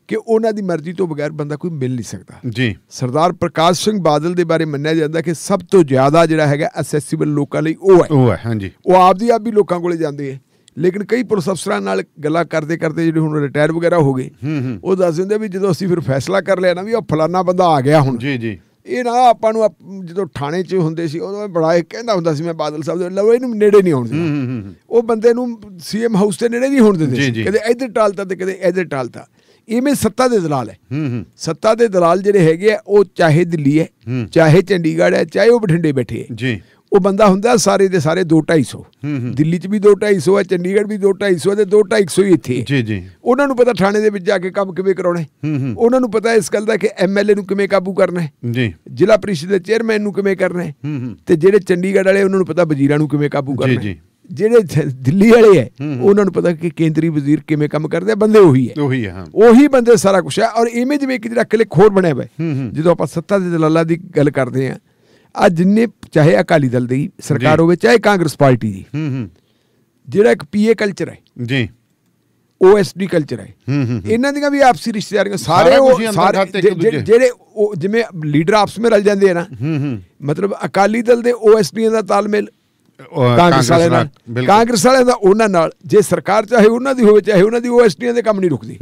ਕਿ ਉਹਨਾਂ ਦੀ ਮਰਜ਼ੀ ਤੋਂ ਬਗੈਰ ਬੰਦਾ ਕੋਈ ਮਿਲ ਨਹੀਂ ਸਕਦਾ ਜੀ। ਸਰਦਾਰ ਪ੍ਰਕਾਸ਼ ਸਿੰਘ ਬਾਦਲ ਦੇ ਬਾਰੇ ਮੰਨਿਆ ਜਾਂਦਾ ਕਿ ਸਭ ਤੋਂ ਜ਼ਿਆਦਾ ਜਿਹੜਾ ਹੈਗਾ ਅਸੈਸਿਬਲ ਲੋਕਾਂ ਲਈ ਉਹ ਹੈ ਹਾਂਜੀ। ਉਹ ਆਪਦੀ ਆਪ ਵੀ ਲੋਕਾਂ ਕੋਲੇ ਜਾਂਦੇ ਹੈ, ਲੇਕਿਨ ਕਈ ਪੁਲਿਸ ਅਫਸਰਾਂ ਨਾਲ ਗੱਲਾਂ ਕਰਦੇ ਜਿਹੜੇ ਹੁਣ ਰਿਟਾਇਰ ਵਗੈਰਾ ਹੋ ਗਏ, ਉਹ ਦੱਸ ਦਿੰਦੇ ਵੀ ਜਦੋਂ ਅਸੀਂ ਫਿਰ ਫੈਸਲਾ ਕਰ ਲਿਆ ਨਾ ਵੀ ਉਹ ਫਲਾਨਾ ਬੰਦਾ ਆ ਗਿਆ ਹੁਣ ਜੀ। ਇਹ ਨਾ ਆਪਾਂ ਨੂੰ ਜਦੋਂ ਥਾਣੇ 'ਚ ਹੁੰਦੇ ਸੀ ਉਦੋਂ ਬੜਾ ਇਹ ਕਹਿੰਦਾ ਹੁੰਦਾ ਸੀ, ਮੈਂ ਬਾਦਲ ਸਾਹਿਬ ਦੇ ਲਓ ਇਹਨੂੰ ਨੇੜੇ ਨਹੀਂ ਆਉਣ ਦਿੰਦਾ। ਉਹ ਬੰਦੇ ਨੂੰ CM ਹਾਊਸ ਦੇ ਨੇੜੇ ਨਹੀਂ ਹੋਣ ਦਿੰਦੇ, ਕਦੇ ਇੱਧਰ ਟਾਲਤਾ ਤੇ ਕਦੇ ਇੱਧਰ ਟਾਲਤਾ। ਇਵੇਂ ਸੱਤਾ ਦੇ ਦਲਾਲ ਹੈ। ਸੱਤਾ ਦੇ ਦਲਾਲ ਜਿਹੜੇ ਹੈਗੇ ਆ, ਉਹ ਚਾਹੇ ਦਿੱਲੀ ਹੈ, ਚਾਹੇ ਚੰਡੀਗੜ੍ਹ ਹੈ, ਚਾਹੇ ਉਹ ਬਠਿੰਡੇ ਬੈਠੇ ਹੈ ਜੀ। ਉਹ ਬੰਦਾ ਹੁੰਦਾ ਸਾਰੇ ਦੇ ਸਾਰੇ 2-250, ਦਿੱਲੀ 'ਚ ਵੀ 2-250 ਹੈ, ਚੰਡੀਗੜ੍ਹ ਵੀ 2-250 ਹੈ, ਤੇ 2-250 ਹੀ ਇੱਥੇ ਜੀ। ਉਹਨਾਂ ਨੂੰ ਪਤਾ ਥਾਣੇ ਦੇ ਵਿੱਚ ਜਾ ਕੇ ਕੰਮ ਕਿਵੇਂ ਕਰਾਉਣਾ, ਉਹਨਾਂ ਨੂੰ ਪਤਾ ਇਸ ਗੱਲ ਦਾ ਕਿ MLA ਨੂੰ ਕਿਵੇਂ ਕਾਬੂ ਕਰਨਾ ਹੈ, ਜ਼ਿਲ੍ਹਾ ਪ੍ਰੀਸ਼ਦ ਦੇ ਚੇਅਰਮੈਨ ਨੂੰ ਕਿਵੇਂ ਕਰਨਾ ਹੈ, ਤੇ ਜਿਹੜੇ ਚੰਡੀਗੜ੍ਹ ਵਾਲੇ ਉਹਨਾਂ ਨੂੰ ਪਤਾ ਵਜ਼ੀਰਾਂ ਨੂੰ ਕਿਵੇਂ ਕਾਬੂ ਕਰਨਾ ਹੈ। ਜਿਹੜੇ ਦਿੱਲੀ ਵਾਲੇ ਹੈ ਉਹਨਾਂ ਨੂੰ ਪਤਾ ਕਿ ਕੇਂਦਰੀ ਵਜ਼ੀਰ ਕਿਵੇਂ ਕੰਮ ਕਰਦੇ ਆ, ਬੰਦੇ ਉਹੀ ਹੈ, ਉਹੀ ਬੰਦੇ ਸਾਰਾ ਕੁਛ ਹੈ। ਔਰ ਇਵੇਂ ਜਿਵੇਂ ਇੱਕ ਜਿਹੜਾ ਕਲਿੱਕ ਹੋਰ ਬਣਿਆ ਹੋਇਆ, ਜਦੋਂ ਆਪਾਂ ਸੱਤਾ ਦੇ ਦਲਾਲਾਂ ਦੀ ਗੱਲ ਕਰਦੇ ਹਾਂ, ਅੱਜ ਜਿੰਨੇ ਚਾਹੇ ਅਕਾਲੀ ਦਲ ਦੀ ਸਰਕਾਰ ਹੋਵੇ ਚਾਹੇ ਕਾਂਗਰਸ ਪਾਰਟੀ ਦੀ, ਜਿਹੜਾ ਇੱਕ PA ਕਲਚਰ ਹੈ ਜੀ, OSD ਕਲਚਰ ਹੈ, ਇਹਨਾਂ ਦੀਆਂ ਵੀ ਆਪਸੀ ਰਿਸ਼ਤੇਦਾਰੀਆਂ ਸਾਰੇ ਜਿਹੜੇ ਜਿਵੇਂ ਲੀਡਰ ਆਪਸ ਵਿੱਚ ਰਲ ਜਾਂਦੇ ਆ ਨਾ, ਮਤਲਬ ਅਕਾਲੀ ਦਲ ਦੇ OSD ਦਾ ਤਾਲਮੇਲ ਕਾਂਗਰਸ ਵਾਲਿਆਂ ਦਾ ਉਹਨਾਂ ਨਾਲ, ਜੇ ਸਰਕਾਰ ਚਾਹੇ ਉਹਨਾਂ ਦੀ ਹੋਵੇ ਚਾਹੇ ਉਹਨਾਂ ਦੀ, OSD ਦੇ ਕੰਮ ਨਹੀਂ ਰੁਕਦੇ।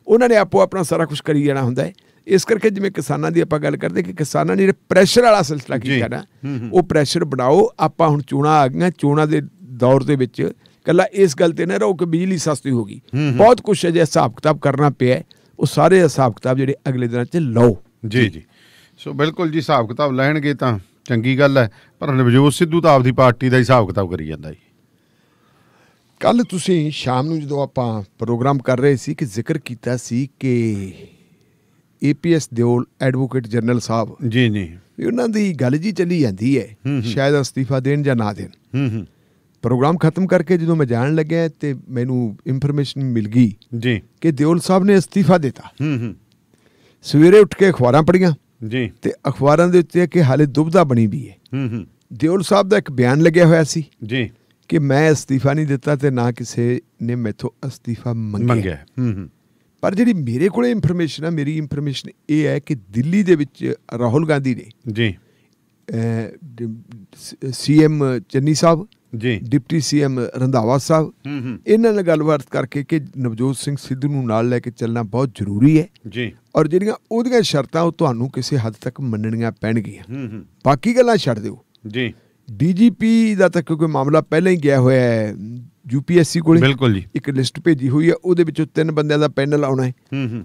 ਉਹਨਾਂ ਨੇ ਆਪੋ ਆਪਣਾ ਸਾਰਾ ਕੁਛ ਕਰੀ ਜਾਣਾ ਹੁੰਦਾ ਹੈ। ਇਸ ਕਰਕੇ ਜਿਵੇਂ ਕਿਸਾਨਾਂ ਦੀ ਆਪਾਂ ਗੱਲ ਕਰਦੇ ਕਿ ਕਿਸਾਨਾਂ ਨੇ ਜਿਹੜੇ ਪ੍ਰੈਸ਼ਰ ਵਾਲਾ ਸਿਲਸਿਲਾ ਕੀਤਾ ਨਾ, ਉਹ ਪ੍ਰੈਸ਼ਰ ਬਣਾਓ। ਆਪਾਂ ਹੁਣ ਚੋਣਾਂ ਆ ਗਈਆਂ, ਚੋਣਾਂ ਦੇ ਦੌਰ ਦੇ ਵਿੱਚ ਇਕੱਲਾ ਇਸ ਗੱਲ ਤੇ ਨਾ ਰਹੋ ਕਿ ਬਿਜਲੀ ਸਸਤੀ ਹੋ ਗਈ, ਬਹੁਤ ਕੁਛ ਹੈ ਜੇ ਹਿਸਾਬ ਕਿਤਾਬ ਕਰਨਾ ਪਿਆ, ਉਹ ਸਾਰੇ ਹਿਸਾਬ ਕਿਤਾਬ ਜਿਹੜੇ ਅਗਲੇ ਦਿਨਾਂ 'ਚ ਲਓ ਜੀ। ਸੋ ਬਿਲਕੁਲ ਜੀ, ਹਿਸਾਬ ਕਿਤਾਬ ਲੈਣਗੇ ਤਾਂ ਚੰਗੀ ਗੱਲ ਹੈ, ਪਰ ਨਵਜੋਤ ਸਿੱਧੂ ਤਾਂ ਆਪਦੀ ਪਾਰਟੀ ਦਾ ਹਿਸਾਬ ਕਿਤਾਬ ਕਰੀ ਜਾਂਦਾ ਜੀ। ਕੱਲ ਤੁਸੀਂ ਸ਼ਾਮ ਨੂੰ ਜਦੋਂ ਆਪਾਂ ਪ੍ਰੋਗਰਾਮ ਕਰ ਰਹੇ ਸੀ ਕਿ ਜ਼ਿਕਰ ਕੀਤਾ ਸੀ ਕਿ APS Deol advocate general Sahib ji ਜੀ ਉਹਨਾਂ ਦੀ ਗੱਲ ਜੀ ਚੱਲੀ ਜਾਂਦੀ ਹੈ, ਸ਼ਾਇਦ ਅਸਤੀਫਾ ਦੇਣ ਜਾਂ ਨਾ ਦੇਣ। ਪ੍ਰੋਗਰਾਮ ਖਤਮ ਕਰਕੇ ਜਦੋਂ ਮੈਂ ਜਾਣ ਲੱਗਿਆ ਤੇ ਮੈਨੂੰ ਇਨਫੋਰਮੇਸ਼ਨ ਮਿਲ ਗਈ ਜੀ ਕਿ ਦਿਓਲ ਸਾਹਿਬ ਨੇ ਅਸਤੀਫਾ ਦਿੱਤਾ। ਸਵੇਰੇ ਉੱਠ ਕੇ ਅਖਬਾਰਾਂ ਪੜ੍ਹੀਆਂ ਜੀ ਤੇ ਅਖਬਾਰਾਂ ਦੇ ਉੱਤੇ ਕਿ ਹਾਲੇ ਦੁਬਦਾ ਬਣੀ ਵੀ ਹੈ। ਦਿਓਲ ਸਾਹਿਬ ਦਾ ਇੱਕ ਬਿਆਨ ਲੱਗਿਆ ਹੋਇਆ ਸੀ ਜੀ ਕਿ ਮੈਂ ਅਸਤੀਫਾ ਨਹੀਂ ਦਿੱਤਾ ਤੇ ਨਾ ਕਿਸੇ ਨੇ ਮੈਥੋਂ ਅਸਤੀਫਾ ਮੰਗਿਆ। ਪਰ ਜਿਹੜੀ ਮੇਰੇ ਕੋਲ ਇਨਫੋਰਮੇਸ਼ਨ ਹੈ, ਮੇਰੀ ਇਨਫੋਰਮੇਸ਼ਨ ਇਹ ਹੈ ਕਿ ਦਿੱਲੀ ਦੇ ਵਿੱਚ ਰਾਹੁਲ ਗਾਂਧੀ ਨੇ ਜੀ CM Channi Sahib ji, deputy CM Randhawa ਸਾਹਿਬ, ਇਹਨਾਂ ਨਾਲ ਗੱਲਬਾਤ ਕਰਕੇ ਕਿ ਨਵਜੋਤ ਸਿੰਘ ਸਿੱਧੂ ਨੂੰ ਨਾਲ ਲੈ ਕੇ ਚੱਲਣਾ ਬਹੁਤ ਜ਼ਰੂਰੀ ਹੈ ਜੀ, ਔਰ ਜਿਹੜੀਆਂ ਉਹਦੀਆਂ ਸ਼ਰਤਾਂ ਉਹ ਤੁਹਾਨੂੰ ਕਿਸੇ ਹੱਦ ਤੱਕ ਮੰਨਣੀਆਂ ਪੈਣਗੀਆਂ। ਬਾਕੀ ਗੱਲਾਂ ਛੱਡ ਦਿਓ ਜੀ। DGP ਦਾ ਤਾਂ ਕਿਉਂਕਿ ਮਾਮਲਾ ਪਹਿਲਾਂ ਹੀ ਗਿਆ ਹੋਇਆ ਹੈ UPSC ਕੋਲ, ਬਿਲਕੁਲ ਜੀ, ਇੱਕ ਲਿਸਟ ਭੇਜੀ ਹੋਈ ਹੈ, ਉਹਦੇ ਵਿੱਚੋਂ 3 ਬੰਦਿਆਂ ਦਾ ਪੈਨਲ ਆਉਣਾ ਹੈ।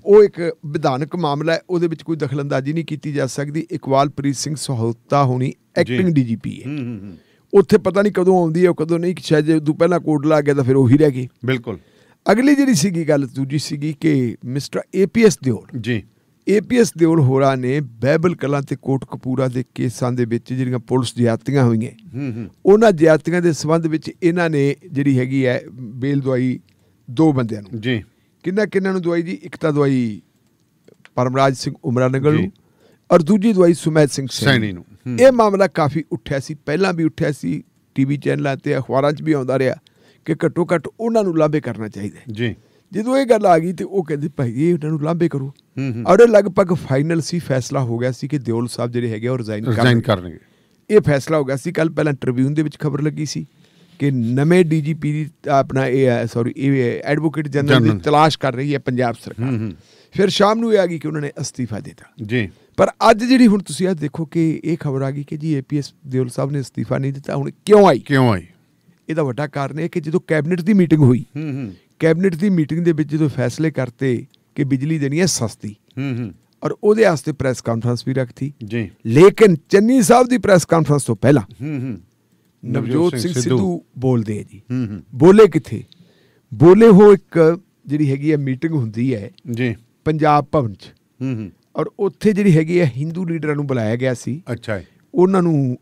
ਉਹ ਇੱਕ ਵਿਧਾਨਕ ਮਾਮਲਾ ਹੈ, ਉਹਦੇ ਵਿੱਚ ਕੋਈ ਦਖਲਅੰਦਾਜ਼ੀ ਨਹੀਂ ਕੀਤੀ ਜਾ ਸਕਦੀ। ਇਕਬਾਲਪ੍ਰੀਤ ਸਿੰਘ ਸਹੋਤਾ ਹੋਣੀ ਐਕਟਿੰਗ DGP ਹੈ, ਉੱਥੇ ਪਤਾ ਨਹੀਂ ਕਦੋਂ ਆਉਂਦੀ ਹੈ ਕਦੋਂ ਨਹੀਂ, ਸ਼ਾਇਦ ਜੇ ਉਦੋਂ ਪਹਿਲਾਂ ਕੋਡ ਲਾ ਗਿਆ ਤਾਂ ਫਿਰ ਉਹੀ ਰਹਿ ਗਈ। ਬਿਲਕੁਲ। ਅਗਲੀ ਜਿਹੜੀ ਸੀਗੀ ਗੱਲ ਦੂਜੀ ਸੀਗੀ ਕਿ ਮਿਸਟਰ APS ਦਿਓਲ ਜੀ, APS ਦਿਓਲ ਹੋਰਾਂ ਨੇ ਬਹਿਬਲ ਕਲਾਂ ਤੇ ਕੋਟਕਪੂਰਾ ਦੇ ਕੇਸਾਂ ਦੇ ਵਿੱਚ ਜਿਹੜੀਆਂ ਪੁਲਿਸ ਜ਼ਿਆਦਤੀਆਂ ਹੋਈਆਂ, ਉਹਨਾਂ ਜ਼ਿਆਦਤੀਆਂ ਦੇ ਸੰਬੰਧ ਵਿੱਚ ਇਹਨਾਂ ਨੇ ਜਿਹੜੀ ਹੈਗੀ ਹੈ ਬੇਲ ਦਵਾਈ 2 ਬੰਦਿਆਂ ਨੂੰ ਜੀ। ਕਿਹਨਾਂ ਨੂੰ ਦਵਾਈ ਜੀ? ਇੱਕ ਤਾਂ ਦਵਾਈ ਪਰਮਰਾਜ ਸਿੰਘ ਉਮਰਾ ਨਗਲ ਨੂੰ ਔਰ ਦੂਜੀ ਦਵਾਈ ਸੁਮੈਤ ਸਿੰਘ ਸੈਣੀ ਨੂੰ। ਇਹ ਮਾਮਲਾ ਕਾਫੀ ਉੱਠਿਆ ਸੀ, ਪਹਿਲਾਂ ਵੀ ਉੱਠਿਆ ਸੀ, TV ਚੈਨਲਾਂ ਤੇ ਅਖਬਾਰਾਂ 'ਚ ਵੀ ਆਉਂਦਾ ਰਿਹਾ ਕਿ ਘੱਟੋ ਘੱਟ ਉਹਨਾਂ ਨੂੰ ਲਾਂਭੇ ਕਰਨਾ ਚਾਹੀਦਾ ਜੀ। ਜਦੋਂ ਇਹ ਗੱਲ ਆ ਗਈ ਤੇ ਉਹ ਕਹਿੰਦੇ ਭਾਈ ਇਹ ਉਹਨਾਂ ਨੂੰ ਲਾਂਭੇ ਕਰੋ, ਔਰ ਲਗਭਗ ਫਾਈਨਲ ਸੀ, ਫੈਸਲਾ ਹੋ ਗਿਆ ਸੀ ਕਿ ਦਿਓਲ ਸਾਹਿਬ ਜਿਹੜੇ ਹੈਗੇ ਉਹ ਰਿਜ਼ਾਈਨ ਕਰਨਗੇ। ਇਹ ਫੈਸਲਾ ਹੋ ਗਿਆ ਸੀ। ਕੱਲ ਪਹਿਲਾਂ ਟ੍ਰਿਬਿਊਨ ਦੇ ਵਿੱਚ ਖਬਰ ਲੱਗੀ ਸੀ ਕਿ ਨਵੇਂ DGP ਦੀ ਆਪਣਾ ਇਹ ਐਡਵੋਕੇਟ ਜਨਰਲ ਦੀ ਤਲਾਸ਼ ਕਰ ਰਹੀ ਹੈ ਪੰਜਾਬ ਸਰਕਾਰ। ਫਿਰ ਸ਼ਾਮ ਨੂੰ ਇਹ ਆ ਗਈ ਕਿ ਉਹਨਾਂ ਨੇ ਅਸਤੀਫਾ ਦਿੱਤਾ ਜੀ। ਪਰ ਅੱਜ ਜਿਹੜੀ ਹੁਣ ਤੁਸੀਂ ਇਹ ਦੇਖੋ ਕਿ ਇਹ ਖਬਰ ਆ ਗਈ ਕਿ ਜੀ APS ਦਿਓਲ ਸਾਹਿਬ ਨੇ ਅਸਤੀਫਾ ਨਹੀਂ ਦਿੱਤਾ। ਹੁਣ ਕਿਉਂ ਆਈ? ਇਹਦਾ ਵੱਡਾ ਕਾਰਨ ਇਹ ਕਿ ਜਦੋਂ ਕੈਬਨਿਟ ਦੀ ਮੀਟਿੰਗ ਹੋਈ, ਕੈਬਨਿਟ ਦੀ ਮੀਟਿੰਗ ਦੇ ਵਿੱਚ ਜਦੋਂ ਫੈਸਲੇ ਕਰਤੇ ਕਿ ਬਿਜਲੀ ਦੇਣੀ ਹੈ ਸਸਤੀ, ਔਰ ਉਹਦੇ ਵਾਸਤੇ ਪ੍ਰੈਸ ਕਾਨਫਰੰਸ ਵੀ ਰੱਖਤੀ ਜੀ। ਲੇਕਿਨ ਚੰਨੀ ਸਾਹਿਬ ਦੀ ਪ੍ਰੈਸ ਕਾਨਫਰੰਸ ਤੋਂ ਪਹਿਲਾਂ ਨਵਜੋਤ ਸਿੰਘ ਸਿੱਧੂ ਬੋਲਦੇ ਆ ਜੀ। ਬੋਲੇ ਕਿੱਥੇ? ਬੋਲੇ ਉਹ ਇੱਕ ਜਿਹੜੀ ਹੈਗੀ ਹੈ ਮੀਟਿੰਗ ਹੁੰਦੀ ਹੈ ਜੀ ਪੰਜਾਬ ਭਵਨ 'ਚ, ਔਰ ਉੱਥੇ ਜਿਹੜੀ ਹੈਗੀ ਹੈ ਹਿੰਦੂ ਲੀਡਰਾਂ ਨੂੰ ਬੁਲਾਇਆ ਗਿਆ ਸੀ। ਅੱਛਾ। ਉਹਨਾਂ ਨੂੰ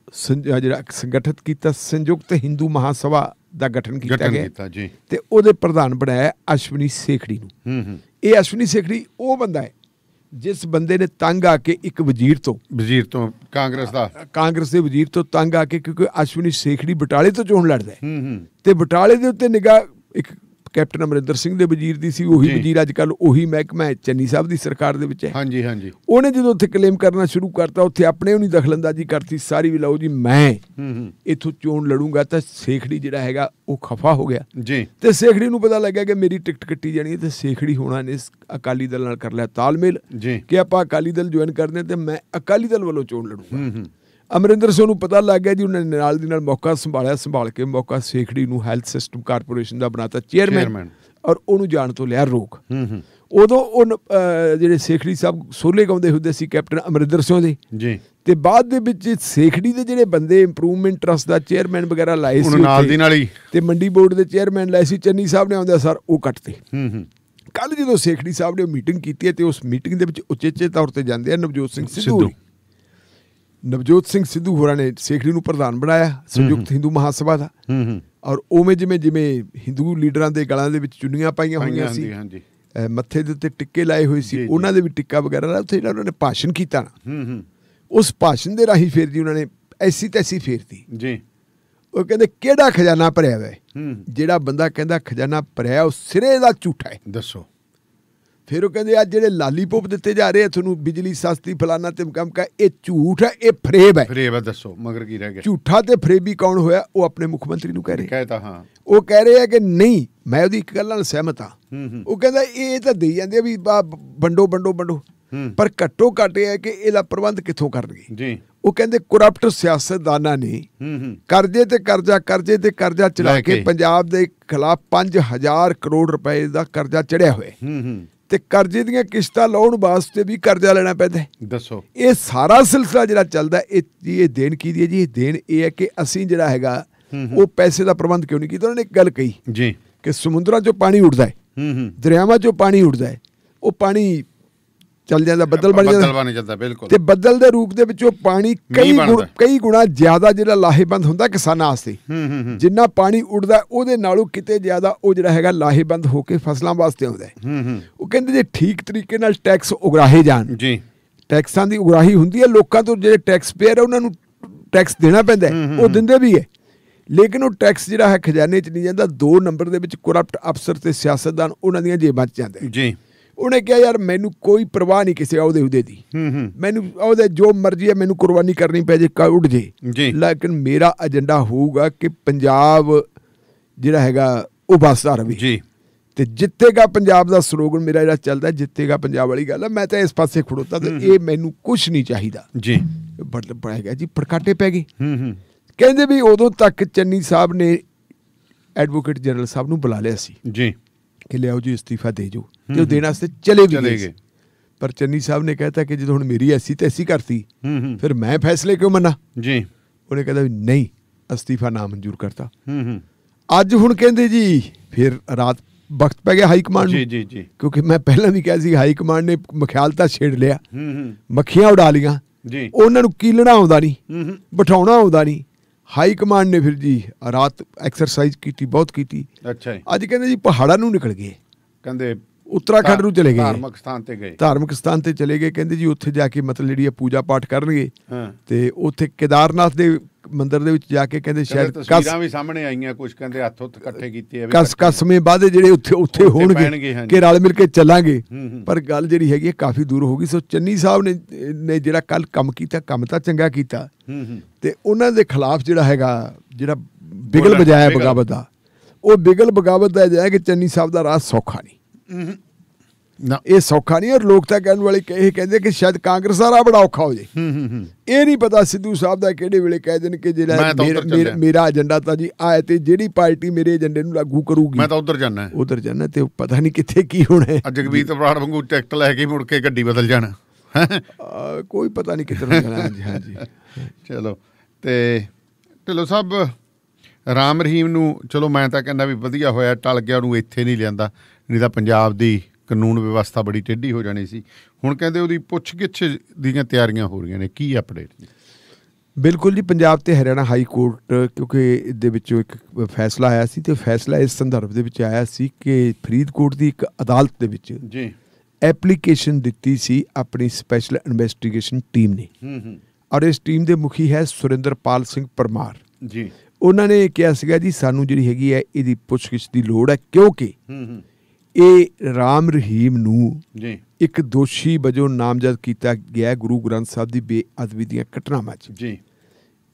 ਜਿਹੜਾ ਸੰਗਠਿਤ ਕੀਤਾ, ਸੰਯੁਕਤ ਹਿੰਦੂ ਮਹਾਸਭਾ ਦਾ ਗਠਨ ਕੀਤਾ ਗਿਆ ਜੀ, ਤੇ ਉਹਦੇ ਪ੍ਰਧਾਨ ਬਣਾਇਆ ਅਸ਼ਵਨੀ ਸੇਖੜੀ ਨੂੰ। ਇਹ ਅਸ਼ਵਨੀ ਸੇਖੜੀ ਉਹ ਬੰਦਾ ਹੈ ਜਿਸ ਬੰਦੇ ਨੇ ਤੰਗ ਆ ਕੇ ਇੱਕ ਵਜ਼ੀਰ ਤੋਂ ਕਾਂਗਰਸ ਦੇ ਵਜ਼ੀਰ ਤੋਂ ਤੰਗ ਆ ਕੇ, ਕਿਉਂਕਿ ਅਸ਼ਵਨੀ ਸੇਖੜੀ ਬਟਾਲੇ ਤੋਂ ਚੋਣ ਲੜਦਾ ਹੈ ਤੇ ਬਟਾਲੇ ਦੇ ਉੱਤੇ ਨਿਗਾਹ ਇੱਕ ਕੈਪਟਨ ਅਮਰਿੰਦਰ ਸਿੰਘ ਦੇ ਵਜ਼ੀਰ ਦੀ ਸੀ। ਉਹੀ ਵਜ਼ੀਰ ਅੱਜ ਕੱਲ੍ਹ ਉਹੀ ਮਹਿਕਮਾ ਚੰਨੀ ਸਾਹਿਬ ਦੀ ਸਰਕਾਰ ਦੇ ਵਿੱਚ ਹੈ। ਹਾਂਜੀ ਹਾਂਜੀ। ਉਹਨੇ ਜਦੋਂ ਉੱਥੇ ਕਲੇਮ ਕਰਨਾ ਸ਼ੁਰੂ ਕਰਤਾ, ਉੱਥੇ ਆਪਣੇ ਉਹਨੀ ਦਖਲਅੰਦਾਜ਼ੀ ਕਰਤੀ ਸਾਰੀ ਵੀ, ਲਓ ਜੀ ਮੈਂ ਇੱਥੋਂ ਚੋਣ ਲੜੂੰਗਾ, ਤਾਂ ਸੇਖੜੀ ਜਿਹੜਾ ਹੈਗਾ ਉਹ ਖਫਾ ਹੋ ਗਿਆ ਜੀ। ਤੇ ਸੇਖੜੀ ਨੂੰ ਪਤਾ ਲੱਗਿਆ ਕਿ ਮੇਰੀ ਟਿਕਟ ਕੱਟੀ ਜਾਣੀ ਹੈ, ਤੇ ਸੇਖੜੀ ਹੋਣਾ ਨੇ ਅਕਾਲੀ ਦਲ ਨਾਲ ਕਰ ਲਿਆ ਤਾਲਮੇਲ ਕਿ ਆਪਾਂ ਅਕਾਲੀ ਦਲ ਜੁਆਇਨ ਕਰਦੇ ਤੇ ਮੈਂ ਅਕਾਲੀ ਦਲ ਵੱਲੋਂ ਚੋਣ ਲੜੂੰਗਾ। ਅਮਰਿੰਦਰ ਸਿੰਘ ਨੂੰ ਪਤਾ ਲੱਗ ਗਿਆ ਜੀ, ਉਹਨਾਂ ਨੇ ਨਾਲ ਦੀ ਨਾਲ ਮੌਕਾ ਸੰਭਾਲ ਕੇ ਮੌਕਾ ਸੇਖੜੀ ਨੂੰ ਹੈਲਥ ਸਿਸਟਮ ਕਾਰਪੋਰੇਸ਼ਨ ਦਾ ਬਣਾਤਾ ਚੇਅਰਮੈਨ, ਔਰ ਉਹਨੂੰ ਜਾਣ ਤੋਂ ਲਿਆ ਰੋਕ। ਉਦੋਂ ਉਹ ਜਿਹੜੇ ਸੇਖੜੀ ਸਾਹਿਬ ਸੋਲੇ ਗਾਉਂਦੇ ਹੁੰਦੇ ਸੀ ਕੈਪਟਨ ਅਮਰਿੰਦਰ ਸਿੰਘ ਦੇ ਜੀ, ਤੇ ਬਾਅਦ ਦੇ ਵਿੱਚ ਸੇਖੜੀ ਦੇ ਜਿਹੜੇ ਬੰਦੇ ਇੰਪਰੂਵਮੈਂਟ ਟਰਸਟ ਦਾ ਚੇਅਰਮੈਨ ਵਗੈਰਾ ਲਾਏ ਸੀ ਨਾਲ ਦੀ ਨਾਲ ਹੀ, ਤੇ ਮੰਡੀ ਬੋਰਡ ਦੇ ਚੇਅਰਮੈਨ ਲਾਏ ਸੀ, ਚੰਨੀ ਸਾਹਿਬ ਨੇ ਆਉਂਦਾ ਸਰ ਉਹ ਕੱਟਤੇ। ਕੱਲ ਜਦੋਂ ਸੇਖੜੀ ਸਾਹਿਬ ਨੇ ਮੀਟਿੰਗ ਕੀਤੀ ਹੈ ਤੇ ਉਸ ਮੀਟਿੰਗ ਦੇ ਵਿੱਚ ਉਚੇਚੇ ਤੌਰ ਤੇ ਜਾਂਦੇ ਆ ਨਵਜੋਤ ਸਿੰਘ ਸਿੱਧੂ। ਨਵਜੋਤ ਸਿੰਘ ਸਿੱਧੂ ਹੋਰਾਂ ਨੇ ਸੇਖੜੀ ਨੂੰ ਪ੍ਰਧਾਨ ਬਣਾਇਆ ਸੰਯੁਕਤ ਹਿੰਦੂ ਮਹਾਸਭਾ ਦਾ, ਔਰ ਉਵੇਂ ਜਿਵੇਂ ਹਿੰਦੂ ਲੀਡਰਾਂ ਦੇ ਗਲਾਂ ਦੇ ਵਿੱਚ ਚੁੰਨੀਆਂ ਪਾਈਆਂ ਹੋਈਆਂ ਸੀ, ਮੱਥੇ ਦੇ ਉੱਤੇ ਟਿੱਕੇ ਲਾਏ ਹੋਏ ਸੀ, ਉਹਨਾਂ ਦੇ ਵੀ ਟਿੱਕਾ ਵਗੈਰਾ, ਉੱਥੇ ਜਿਹੜਾ ਉਹਨਾਂ ਨੇ ਭਾਸ਼ਣ ਕੀਤਾ ਨਾ, ਉਸ ਭਾਸ਼ਣ ਦੇ ਰਾਹੀਂ ਫਿਰ ਜੀ ਉਹਨਾਂ ਨੇ ਐਸੀ ਤੈਸੀ ਫੇਰਤੀ ਜੀ। ਉਹ ਕਹਿੰਦੇ ਕਿਹੜਾ ਖਜ਼ਾਨਾ ਭਰਿਆ ਵਾ? ਜਿਹੜਾ ਬੰਦਾ ਕਹਿੰਦਾ ਖਜ਼ਾਨਾ ਭਰਿਆ ਉਹ ਸਿਰੇ ਦਾ ਝੂਠਾ ਹੈ, ਦੱਸੋ। ਫਿਰ ਉਹ ਕਹਿੰਦੇ ਅੱਜ ਜਿਹੜੇ ਲਾਲੀਪੋਪ ਦਿੱਤੇ ਜਾ ਰਹੇ ਆ ਤੁਹਾਨੂੰ, ਬਿਜਲੀ ਸਸਤੀ ਫਲਾਨਾ ਤੇ ਮਕਮਕਾ, ਇਹ ਝੂਠ ਹੈ, ਇਹ ਫਰੇਬ ਹੈ। ਦੱਸੋ ਮਗਰ ਕੀ ਰਹਿ ਗਿਆ? ਝੂਠਾ ਤੇ ਫਰੇਬੀ ਕੌਣ ਹੋਇਆ? ਉਹ ਆਪਣੇ ਮੁੱਖ ਮੰਤਰੀ ਨੂੰ ਕਹਿ ਰਹੇ, ਉਹ ਕਹਿ ਰਹੇ ਆ ਕਿ ਨਹੀਂ, ਮੈਂ ਉਹਦੀ ਇੱਕ ਗੱਲ ਨਾਲ ਸਹਿਮਤ ਹਾਂ। ਉਹ ਕਹਿੰਦਾ ਇਹ ਤਾਂ ਦੇਈ ਜਾਂਦੇ ਆ ਵੀ ਵੰਡੋ, ਪਰ ਘੱਟੋ ਘੱਟ ਇਹ ਹੈ ਕਿ ਇਹਦਾ ਪ੍ਰਬੰਧ ਕਿੱਥੋਂ ਕਰਨਗੇ। ਉਹ ਕਹਿੰਦੇ ਕਰਪਟ ਸਿਆਸਤਦਾਨਾਂ ਨੇ ਕਰਜ਼ੇ ਤੇ ਕਰਜ਼ਾ ਚੜਾ ਕੇ ਪੰਜਾਬ ਦੇ ਖਿਲਾਫ 5000 ਕਰੋੜ ਰੁਪਏ ਦਾ ਕਰਜ਼ਾ ਚੜਿਆ ਹੋਇਆ, ਤੇ ਕਰਜ਼ੇ ਦੀਆਂ ਕਿਸ਼ਤਾਂ ਲਾਉਣ ਵਾਸਤੇ ਵੀ ਕਰਜ਼ਾ ਲੈਣਾ ਪੈਂਦਾ। ਦੱਸੋ ਇਹ ਸਾਰਾ ਸਿਲਸਿਲਾ ਜਿਹੜਾ ਚੱਲਦਾ ਇਹ ਦੇਣ ਕੀ ਦੀ ਹੈ ਜੀ? ਇਹ ਦੇਣ ਇਹ ਹੈ ਕਿ ਅਸੀਂ ਜਿਹੜਾ ਹੈਗਾ ਉਹ ਪੈਸੇ ਦਾ ਪ੍ਰਬੰਧ ਕਿਉਂ ਨਹੀਂ ਕੀਤਾ। ਉਹਨਾਂ ਨੇ ਇੱਕ ਗੱਲ ਕਹੀ ਜੀ ਕਿ ਸਮੁੰਦਰਾਂ 'ਚੋਂ ਪਾਣੀ ਉੱਡਦਾ ਹੈ, ਦਰਿਆਵਾਂ 'ਚੋਂ ਪਾਣੀ ਉੱਡਦਾ ਹੈ, ਉਹ ਪਾਣੀ ਚੱਲ ਜਾਂਦਾ, ਬੱਦਲ ਬਣ ਜਾਂਦਾ, ਬਿਲਕੁਲ। ਤੇ ਬੱਦਲ ਦੇ ਰੂਪ ਦੇ ਵਿੱਚ ਉਹ ਪਾਣੀ ਕਈ ਗੁਣਾ ਜ਼ਿਆਦਾ ਜਿਹੜਾ ਲਾਹੇਵੰਦ ਹੁੰਦਾ ਕਿਸਾਨਾਂ ਵਾਸਤੇ। ਜਿੰਨਾ ਪਾਣੀ ਉੱਡਦਾ ਉਹਦੇ ਨਾਲੋਂ ਕਿਤੇ ਜ਼ਿਆਦਾ ਉਹ ਜਿਹੜਾ ਹੈਗਾ ਲਾਹੇਵੰਦ ਹੋ ਕੇ ਫਸਲਾਂ ਵਾਸਤੇ ਆਉਂਦਾ ਹੈ। ਉਹ ਕਹਿੰਦੇ ਜੇ ਠੀਕ ਤਰੀਕੇ ਨਾਲ ਟੈਕਸ ਉਗਰਾਹੇ ਜਾਣ, ਟੈਕਸਾਂ ਦੀ ਉਗਰਾਹੀ ਹੁੰਦੀ ਹੈ, ਲੋਕਾਂ ਤੋਂ ਜਿਹੜੇ ਟੈਕਸ ਪੇਅਰ ਉਹਨਾਂ ਨੂੰ ਟੈਕਸ ਦੇਣਾ ਪੈਂਦਾ, ਉਹ ਦਿੰਦੇ ਵੀ ਹੈ, ਲੇਕਿਨ ਉਹ ਟੈਕਸ ਜਿਹੜਾ ਹੈ ਖਜ਼ਾਨੇ 'ਚ ਨਹੀਂ ਜਾਂਦਾ। 2 ਨੰਬਰ ਦੇ ਵਿੱਚ ਕਰਪਟ ਅਫਸਰ ਤੇ ਸਿਆਸਤਦਾਨ ਉਹਨਾਂ ਦੀਆਂ ਜੇਬਾਂ 'ਚ ਜਾਂਦੇ ਜੀ। ਉਹਨੇ ਕਿਹਾ ਯਾਰ ਮੈਨੂੰ ਕੋਈ ਪਰਵਾਹ ਨਹੀਂ ਕਿਸੇ ਅਹੁਦੇ ਦੀ, ਮੈਨੂੰ ਅਹੁਦੇ ਜੋ ਮਰਜ਼ੀ ਹੈ ਮੈਨੂੰ ਕੁਰਬਾਨੀ ਕਰਨੀ ਪੈ ਜੇ ਉੱਡ ਜੇ, ਲੇਕਿਨ ਮੇਰਾ ਏਜੰਡਾ ਹੋਊਗਾ ਕਿ ਪੰਜਾਬ ਜਿਹੜਾ ਹੈਗਾ ਉਹ ਵੱਸਦਾ ਰਵੇ ਤੇ ਜਿੱਤੇਗਾ ਪੰਜਾਬ ਦਾ ਸਲੋਗਨ ਮੇਰਾ ਜਿਹੜਾ ਚੱਲਦਾ, ਜਿੱਤੇਗਾ ਪੰਜਾਬ ਵਾਲੀ ਗੱਲ ਹੈ। ਮੈਂ ਤਾਂ ਇਸ ਪਾਸੇ ਖੜੋਤਾ ਤੇ ਇਹ ਮੈਨੂੰ ਕੁਛ ਨਹੀਂ ਚਾਹੀਦਾ ਜੀ। ਹੈਗਾ ਜੀ ਪੜਕਾਟੇ ਪੈ ਗਏ। ਕਹਿੰਦੇ ਵੀ ਉਦੋਂ ਤੱਕ ਚੰਨੀ ਸਾਹਿਬ ਨੇ ਐਡਵੋਕੇਟ ਜਨਰਲ ਸਾਹਿਬ ਨੂੰ ਬੁਲਾ ਲਿਆ ਸੀ ਜੀ ਕਿ ਲਿਆਓ ਜੀ ਅਸਤੀਫਾ ਦੇ ਜਾਓ, ਤੇ ਉਹ ਦੇਣ ਵਾਸਤੇ ਚਲੇ ਵੀ ਗਏ। ਪਰ ਚੰਨੀ ਸਾਹਿਬ ਨੇ ਕਹਿਤਾ ਕਿ ਜਦੋਂ ਹੁਣ ਮੇਰੀ ਐਸੀ ਤੈਸੀ ਕਰਤੀ ਫਿਰ ਮੈਂ ਫੈਸਲੇ ਕਿਉਂ ਮੰਨਾਂ ਜੀ। ਉਹਨੇ ਕਹਿੰਦਾ ਵੀ ਨਹੀਂ, ਅਸਤੀਫਾ ਨਾ ਮਨਜ਼ੂਰ ਕਰਤਾ। ਅੱਜ ਹੁਣ ਕਹਿੰਦੇ ਜੀ ਫਿਰ ਰਾਤ ਵਕਤ ਪੈ ਗਿਆ ਹਾਈ ਕਮਾਂਡ ਨੂੰ ਜੀ, ਕਿਉਂਕਿ ਮੈਂ ਪਹਿਲਾਂ ਵੀ ਕਿਹਾ ਸੀ ਹਾਈ ਕਮਾਂਡ ਨੇ ਮਖਿਆਲਤਾ ਛੇੜ ਲਿਆ, ਮੱਖੀਆਂ ਉਡਾ ਲੀਆਂ, ਉਹਨਾਂ ਨੂੰ ਕੀਲਣਾ ਆਉਂਦਾ ਨਹੀਂ, ਬਿਠਾਉਣਾ ਆਉਂਦਾ ਨਹੀਂ। ਹਾਈ ਕਮਾਂਡ ਨੇ ਫਿਰ ਜੀ ਰਾਤ ਐਕਸਰਸਾਈਜ਼ ਕੀਤੀ, ਬਹੁਤ ਕੀਤੀ। ਅੱਛਾ ਜੀ। ਅੱਜ ਕਹਿੰਦੇ ਜੀ ਪਹਾੜਾਂ ਨੂੰ ਨਿਕਲ ਗਏ, ਕਹਿੰਦੇ ਉੱਤਰਾਖੰਡ ਨੂੰ ਚਲੇ ਗਏ, ਧਾਰਮਿਕ ਸਥਾਨ ਤੇ ਚਲੇ ਗਏ। ਕਹਿੰਦੇ ਜੀ ਉੱਥੇ ਜਾ ਕੇ ਮਤਲਬ ਜਿਹੜੀ ਪੂਜਾ ਪਾਠ ਕਰਨਗੇ ਤੇ ਉੱਥੇ ਕੇਦਾਰਨਾਥ ਦੇ ਮੰਦਿਰ ਦੇ ਵਿੱਚ ਜਾ ਕੇ ਕਹਿੰਦੇ ਸ਼ਾਇਦ ਤਸਵੀਰਾਂ ਵੀ ਸਾਹਮਣੇ ਆਈਆਂ, ਕੁਝ ਕਹਿੰਦੇ ਹੱਥ ਉੱਤੇ ਇਕੱਠੇ ਕੀਤੇ ਆ, ਕਸਮੇ ਵਾਅਦੇ ਜਿਹੜੇ ਉੱਥੇ ਹੋਣਗੇ ਕਿ ਰਲ ਮਿਲ ਕੇ ਚੱਲਾਂਗੇ। ਪਰ ਗੱਲ ਜਿਹੜੀ ਹੈਗੀ ਕਾਫੀ ਦੂਰ ਹੋ ਗਈ। ਸੋ ਚੰਨੀ ਸਾਹਿਬ ਨੇ ਜਿਹੜਾ ਕੱਲ ਕੰਮ ਕੀਤਾ, ਕੰਮ ਤਾਂ ਚੰਗਾ ਕੀਤਾ, ਤੇ ਉਹਨਾਂ ਦੇ ਖਿਲਾਫ ਜਿਹੜਾ ਹੈਗਾ ਜਿਹੜਾ ਬਿਗਲ ਵਜਾਇਆ ਬਗਾਵਤ ਦਾ, ਉਹ ਬਿਗਲ ਬਗਾਵਤ ਦਾ ਹੈ ਕਿ ਚੰਨੀ ਸਾਹਿਬ ਦਾ ਰਾਹ ਸੌਖਾ ਨਹੀਂ, ਇਹ ਸੌਖਾ ਨਹੀਂ। ਔਰ ਲੋਕ ਤਾਂ ਕਹਿਣ ਵਾਲੇ ਇਹ ਕਹਿੰਦੇ ਕਿ ਸ਼ਾਇਦ ਕਾਂਗਰਸ ਦਾ ਰਾਹ ਬੜਾ ਔਖਾ ਹੋ ਜਾਏ। ਇਹ ਨਹੀਂ ਪਤਾ ਸਿੱਧੂ ਸਾਹਿਬ ਦਾ ਕਿਹੜੇ ਵੇਲੇ ਕਹਿ ਦੇਣ ਕਿ ਜਿਹੜਾ ਮੇਰਾ ਏਜੰਡਾ ਤਾਂ ਜੀ ਆਏ ਤੇ ਜਿਹੜੀ ਪਾਰਟੀ ਮੇਰੇ ਏਜੰਡੇ ਨੂੰ ਲਾਗੂ ਕਰੂਗੀ ਮੈਂ ਤਾਂ ਉਧਰ ਜਾਣਾ ਤੇ ਪਤਾ ਨਹੀਂ ਕਿੱਥੇ ਕੀ ਹੋਣਾ। ਜਗਮੀਤ ਬਰਾੜ ਵਾਂਗੂ ਟਿਕਟ ਲੈ ਕੇ ਮੁੜ ਕੇ ਗੱਡੀ ਬਦਲ ਜਾਣਾ, ਕੋਈ ਪਤਾ ਨਹੀਂ ਕਿੱਧਰ ਜਾਣਾ। ਹਾਂਜੀ ਹਾਂਜੀ ਚਲੋ। ਤੇ ਢਿੱਲੋਂ ਸਾਹਿਬ ਰਾਮ ਰਹੀਮ ਨੂੰ ਚਲੋ ਮੈਂ ਤਾਂ ਕਹਿੰਦਾ ਵੀ ਵਧੀਆ ਹੋਇਆ ਟਲ ਗਿਆ, ਉਹਨੂੰ ਇੱਥੇ ਨਹੀਂ ਲਿਆਂਦਾ, ਨਹੀਂ ਤਾਂ ਪੰਜਾਬ ਦੀ ਕਾਨੂੰਨ ਵਿਵਸਥਾ ਬੜੀ ਟੇਢੀ ਹੋ ਜਾਣੀ ਸੀ। ਹੁਣ ਕਹਿੰਦੇ ਉਹਦੀ ਪੁੱਛਗਿੱਛ ਦੀਆਂ ਤਿਆਰੀਆਂ ਹੋ ਰਹੀਆਂ ਨੇ, ਕੀ ਅਪਡੇਟ? ਬਿਲਕੁਲ ਜੀ, ਪੰਜਾਬ ਤੇ ਹਰਿਆਣਾ ਹਾਈ ਕੋਰਟ ਕਿਉਂਕਿ ਇਹਦੇ ਵਿੱਚੋਂ ਇੱਕ ਫੈਸਲਾ ਆਇਆ ਸੀ, ਤੇ ਫੈਸਲਾ ਇਸ ਸੰਦਰਭ ਦੇ ਵਿੱਚ ਆਇਆ ਸੀ ਕਿ ਫਰੀਦਕੋਟ ਦੀ ਇੱਕ ਅਦਾਲਤ ਦੇ ਵਿੱਚ ਜੀ ਐਪਲੀਕੇਸ਼ਨ ਦਿੱਤੀ ਸੀ ਆਪਣੀ ਸਪੈਸ਼ਲ ਇਨਵੈਸਟੀਗੇਸ਼ਨ ਟੀਮ ਨੇ, ਔਰ ਇਸ ਟੀਮ ਦੇ ਮੁਖੀ ਹੈ ਸੁਰਿੰਦਰਪਾਲ ਸਿੰਘ ਪਰਮਾਰ ਜੀ। ਉਹਨਾਂ ਨੇ ਕਿਹਾ ਸੀਗਾ ਜੀ ਸਾਨੂੰ ਜਿਹੜੀ ਹੈਗੀ ਹੈ ਇਹਦੀ ਪੁੱਛਗਿੱਛ ਦੀ ਲੋੜ ਹੈ, ਕਿਉਂਕਿ ਇਹ ਰਾਮ ਰਹੀਮ ਨੂੰ ਇੱਕ ਦੋਸ਼ੀ ਵਜੋਂ ਨਾਮਜ਼ਦ ਕੀਤਾ ਗਿਆ ਗੁਰੂ ਗ੍ਰੰਥ ਸਾਹਿਬ ਦੀ ਬੇਅਦਬੀ ਦੀਆਂ ਘਟਨਾਵਾਂ 'ਚ ਜੀ।